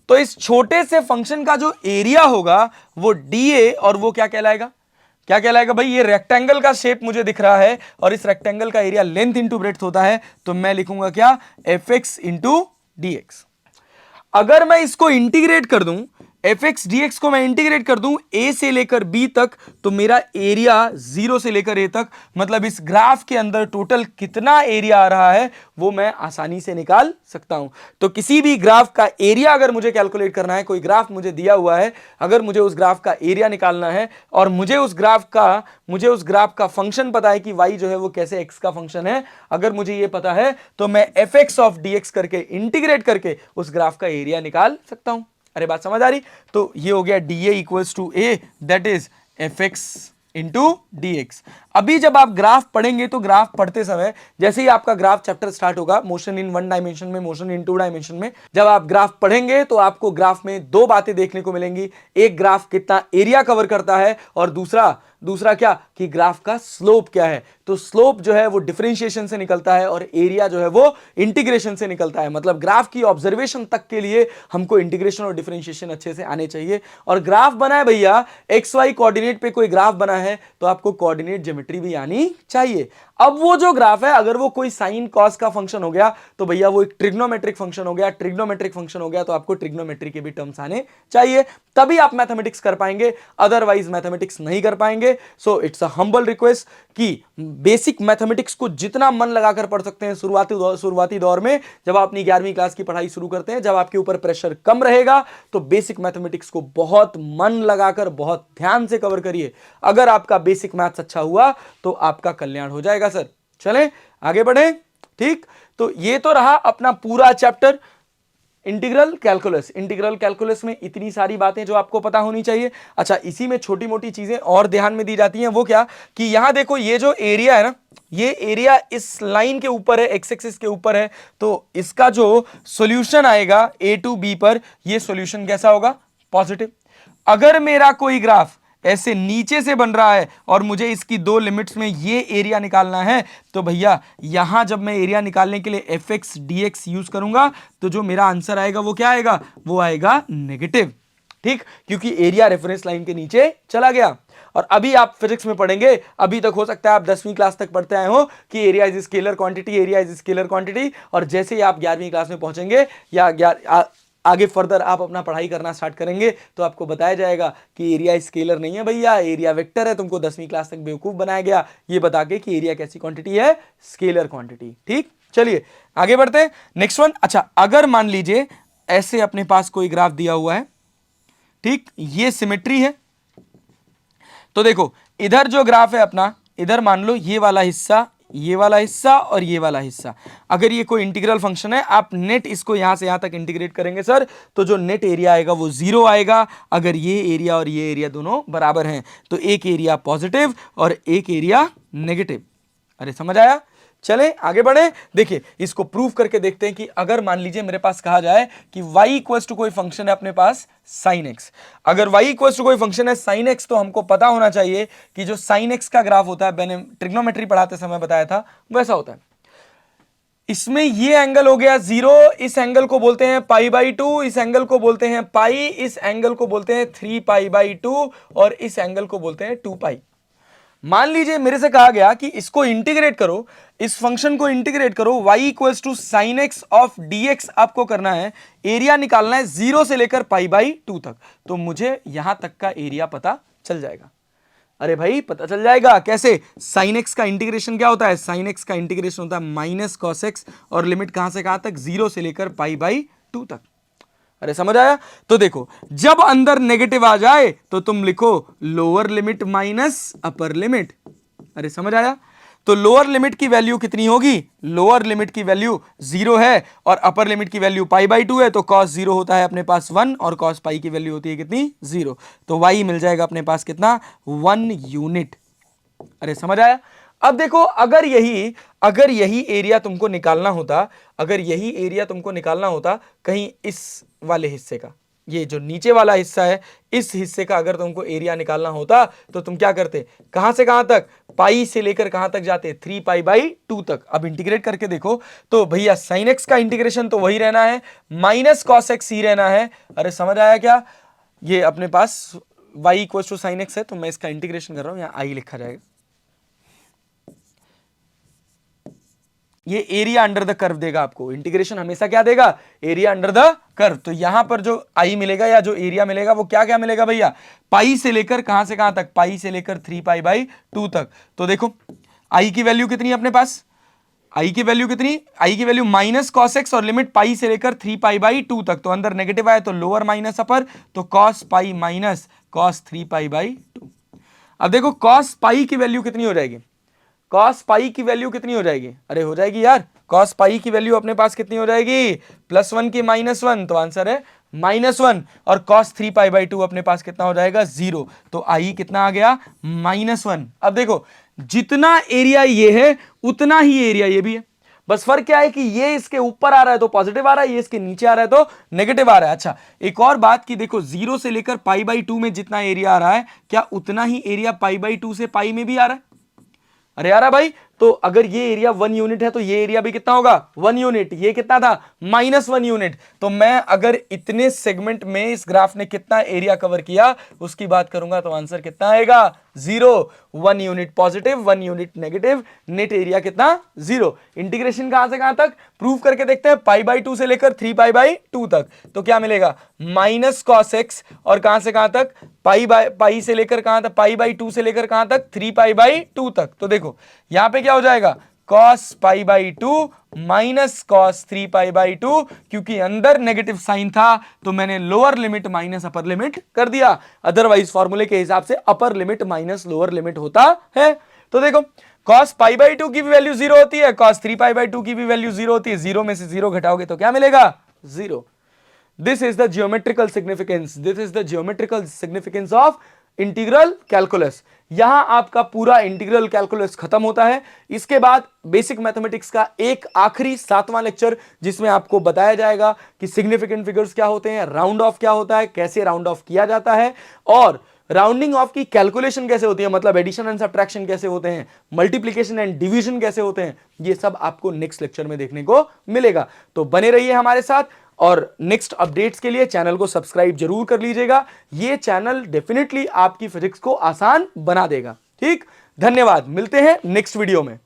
तो इस छोटे से फंक्शन का जो एरिया होगा वो dA, और वो क्या कहलाएगा, क्या कहलाएगा भाई, ये रेक्टेंगल का शेप मुझे दिख रहा है और इस रेक्टेंगल का एरिया लेंथ इंटू ब्रेड्थ होता है, तो मैं लिखूंगा क्या, fx इंटू dx। अगर मैं इसको इंटीग्रेट कर दूं, fx dx को मैं इंटीग्रेट कर दूं a से लेकर b तक, तो मेरा एरिया 0 से लेकर a तक, मतलब इस ग्राफ के अंदर टोटल कितना एरिया आ रहा है वो मैं आसानी से निकाल सकता हूं। तो किसी भी ग्राफ का एरिया अगर मुझे कैलकुलेट करना है, कोई ग्राफ मुझे दिया हुआ है, अगर मुझे उस ग्राफ का एरिया निकालना है और मुझे उस ग्राफ का फंक्शन पता है कि y जो है वो कैसे x का फंक्शन है, अगर मुझे ये पता है तो मैं fx ऑफ dx करके इंटीग्रेट करके उस ग्राफ का एरिया निकाल सकता हूं। अरे बात समझ आ रही? तो ये हो गया dA equals to a, that is fx into dx। अभी जब आप ग्राफ पढ़ेंगे तो ग्राफ पढ़ते समय जैसे ही आपका ग्राफ चैप्टर स्टार्ट होगा, मोशन इन वन डायमेंशन में, मोशन इन टू डायमेंशन में, जब आप ग्राफ पढ़ेंगे तो आपको ग्राफ में दो बातें देखने को मिलेंगी। एक, ग्राफ कितना एरिया कवर करता है, और दूसरा क्या कि ग्राफ का स्लोप क्या है। तो स्लोप जो है वो डिफरेंशिएशन से निकलता है और एरिया जो है वो इंटीग्रेशन से निकलता है। मतलब ग्राफ की ऑब्जर्वेशन तक के लिए हमको इंटीग्रेशन और डिफरेंशिएशन अच्छे से आने चाहिए। और ग्राफ बना है भैया, एक्स वाई कोऑर्डिनेट पे कोई ग्राफ बना है तो आपको कोऑर्डिनेट ज्योमेट्री भी आनी चाहिए। अब वो जो ग्राफ है अगर वो कोई साइन कॉस का फंक्शन हो गया तो भैया वो एक ट्रिग्नोमेट्रिक फंक्शन हो गया, ट्रिग्नोमेट्रिक फंक्शन हो गया तो आपको ट्रिग्नोमेट्री के भी टर्म्स आने चाहिए, तभी आप मैथमेटिक्स कर पाएंगे, अदरवाइज मैथमेटिक्स नहीं कर पाएंगे। So it's a humble request कि बेसिक मैथमेटिक्स को जितना मन लगाकर पढ़ सकते हैं शुरुआती दौर में, जब आप अपनी 11वीं क्लास की पढ़ाई शुरू करते हैं, जब आपके ऊपर प्रेशर कम रहेगा, तो बेसिक मैथमेटिक्स को बहुत मन लगाकर बहुत ध्यान से कवर करिए। अगर आपका बेसिक मैथ्स अच्छा हुआ तो आपका कल्याण हो जाएगा सर। चलें आगे बढ़े, ठीक। तो ये तो रहा अपना पूरा chapter integral calculus. Integral calculus में इतनी सारी बातें जो आपको पता होनी चाहिए। अच्छा, इसी में छोटी मोटी चीजें और ध्यान में दी जाती हैं, वो क्या कि यहां देखो ये जो एरिया है ना, ये एरिया इस लाइन के ऊपर है, एक्स एक्सिस के ऊपर है, तो इसका जो सॉल्यूशन आएगा a टू b पर, ये सॉल्यूशन कैसा होगा, पॉजिटिव। अगर मेरा कोई ग्राफ ऐसे नीचे से बन रहा है और मुझे इसकी दो लिमिट्स में ये एरिया निकालना है, तो भैया यहां जब मैं एरिया निकालने के लिए fx dx यूज करूंगा तो जो मेरा आंसर आएगा वो क्या आएगा, वो आएगा नेगेटिव, ठीक, क्योंकि एरिया रेफरेंस लाइन के नीचे चला गया। और अभी आप फिजिक्स में पढ़ेंगे, अभी तक हो सकता है आप 10वीं क्लास तक पढ़ते आए हो कि area is scalar quantity, area is scalar quantity, और जैसे ही आप 11वीं क्लास में पहुंचेंगे या आगे फर्दर आप अपना पढ़ाई करना स्टार्ट करेंगे तो आपको बताया जाएगा कि एरिया स्केलर नहीं है भैया, एरिया वेक्टर है। तुमको 10वीं क्लास तक बेवकूफ बनाया गया ये बता के कि एरिया कैसी क्वांटिटी है, स्केलर क्वांटिटी, ठीक। चलिए आगे बढ़ते हैं, नेक्स्ट वन। अच्छा, अगर मान लीजिए ऐसे अपने पास कोई ग्राफ दिया हुआ है, ठीक, ये सिमेट्री है, तो देखो इधर जो ग्राफ है अपना, इधर मान लो ये वाला हिस्सा और ये वाला हिस्सा, अगर ये कोई इंटीग्रल फंक्शन है, आप नेट इसको यहां से यहां तक इंटीग्रेट करेंगे सर, तो जो नेट एरिया आएगा वो 0 आएगा। अगर ये एरिया और ये एरिया दोनों बराबर हैं तो एक एरिया पॉजिटिव और एक एरिया नेगेटिव। अरे समझ आया? चले आगे बढ़े, देखिए इसको प्रूव करके देखते हैं कि अगर मान लीजिए मेरे पास कहा जाए कि y इक्वल्स टू कोई फंक्शन है अपने पास sin x, अगर y इक्वल्स टू कोई फंक्शन है sin x, तो हमको पता होना चाहिए कि जो sin x का ग्राफ होता है, मैंने ट्रिग्नोमेट्री पढ़ाते समय बताया था वैसा होता है। इसमें ये एंगल हो गया 0, इस एंगल को बोलते हैं π/2, इस एंगल को बोलते हैं पाई, इस एंगल को बोलते हैं 3π/2 और इस एंगल को बोलते हैं 2π। मान लीजिए मेरे से कहा गया कि इसको इंटीग्रेट करो, इस फंक्शन को इंटीग्रेट करो, y equals to sine x of dx आपको करना है, एरिया निकालना है 0 से लेकर π/2 तक, तो मुझे यहां तक का एरिया पता चल जाएगा। अरे भाई पता चल जाएगा कैसे, साइन एक्स का इंटीग्रेशन क्या होता है, साइन एक्स का इंटीग्रेशन होता है माइनस कॉस एक्स, और लिमिट कहां से कहां तक, 0 से लेकर π/2 तक। अरे समझ आया? तो देखो जब अंदर नेगेटिव आ जाए तो तुम लिखो lower limit minus upper limit. अरे समझ आया? तो लोअर लिमिट की वैल्यू कितनी होगी, लोअर लिमिट की वैल्यू 0 है और अपर लिमिट की वैल्यू π/2 है, तो cos 0 होता है अपने पास 1 और cos पाई की वैल्यू होती है कितनी, 0। तो y मिल जाएगा अपने पास कितना, 1 यूनिट। अरे समझ आया? अब देखो अगर यही एरिया तुमको निकालना होता, कहीं इस वाले हिस्से का, ये जो नीचे वाला हिस्सा है, इस हिस्से का अगर तुमको एरिया निकालना होता तो तुम क्या करते, कहां से कहां तक, पाई से लेकर कहां तक जाते, 3π/2 तक। अब इंटीग्रेट करके देखो तो भैया साइन एक्स का इंटीग्रेशन तो वही रहना है, माइनस कॉस एक्स ही रहना है। अरे समझ आया क्या, ये अपने पास y equal to sine x है, तो मैं इसका इंटीग्रेशन कर रहा हूं, यहां आई लिखा जाएगा। ये एरिया अंडर द कर्व देगा आपको, इंटीग्रेशन हमेशा क्या देगा, एरिया अंडर द कर्व। तो यहां पर जो आई मिलेगा या जो एरिया मिलेगा वो क्या क्या मिलेगा भैया, पाई से लेकर कहां से कहां तक, पाई से लेकर 3π/2 तक। तो देखो आई की वैल्यू कितनी है अपने पास, आई की वैल्यू कितनी, आई की वैल्यू माइनस कॉस एक्स और लिमिट पाई से लेकर 3π/2 तक। तो अंदर नेगेटिव आए तो लोअर माइनस अपर, तो कॉस पाई माइनस कॉस 3π/2। अब देखो कॉस पाई की वैल्यू कितनी हो जाएगी, कॉस पाई की वैल्यू कितनी हो जाएगी, अरे हो जाएगी यार, कॉस पाई की वैल्यू अपने पास कितनी हो जाएगी, +1 की -1, तो आंसर है -1। और कॉस 3π/2 अपने पास कितना हो जाएगा, 0। तो आई कितना आ गया, -1। अब देखो जितना एरिया ये है उतना ही एरिया ये भी है, बस फर्क क्या है कि ये इसके ऊपर आ रहा है तो पॉजिटिव आ रहा है, ये इसके नीचे आ रहा है तो नेगेटिव आ रहा है। अच्छा एक और बात कि देखो 0 से लेकर π/2 में जितना एरिया आ रहा है, क्या उतना ही एरिया π/2 से पाई में भी आ रहा है, अरे यार भाई, तो अगर ये एरिया 1 यूनिट है तो ये एरिया भी कितना होगा, 1 यूनिट। ये कितना था, -1 यूनिट। तो मैं अगर इतने सेगमेंट में इस ग्राफ ने कितना एरिया कवर किया उसकी बात करूंगा तो आंसर कितना आएगा, 0। 1 unit positive, 1 unit negative, net area कितना, 0। इंटीग्रेशन कहां से कहां तक, प्रूव करके देखते हैं, π/2 से लेकर 3π/2 तक। तो क्या मिलेगा, माइनस कॉस एक्स, और कहां से कहां तक, पाई से लेकर कहां तक, π/2 से लेकर कहां तक, 3π/2 तक। तो देखो यहां पे क्या हो जाएगा, cos π/2 माइनस कॉस 3π/2, क्योंकि अंदर नेगेटिव साइन था तो मैंने lower limit minus upper limit कर दिया, अदरवाइज फॉर्मूले के हिसाब से अपर लिमिट माइनस लोअर लिमिट होता है। तो देखो cos π/2 की भी वैल्यू 0 होती है, cos 3π/2 की भी वैल्यू 0 होती है, 0 में से 0 घटाओगे तो क्या मिलेगा, 0। This is the geometrical significance. This is the geometrical significance of integral calculus. यहां आपका पूरा इंटीग्रल कैलकुलस खत्म होता है। इसके बाद बेसिक मैथमेटिक्स का एक आखिरी 7वां लेक्चर जिसमें आपको बताया जाएगा कि सिग्निफिकेंट फिगर्स क्या होते हैं, राउंड ऑफ क्या होता है, कैसे राउंड ऑफ किया जाता है, और राउंडिंग ऑफ की कैलकुलेशन कैसे होती है, मतलब एडिशन एंड सब्ट्रैक्शन कैसे होते हैं, मल्टीप्लिकेशन एंड डिवीजन कैसे होते हैं, ये सब आपको नेक्स्ट लेक्चर में देखने को मिलेगा। तो बने रहिए हमारे साथ, और नेक्स्ट अपडेट्स के लिए चैनल को सब्सक्राइब जरूर कर लीजिएगा। ये चैनल डेफिनेटली आपकी फिजिक्स को आसान बना देगा। ठीक, धन्यवाद, मिलते हैं नेक्स्ट वीडियो में।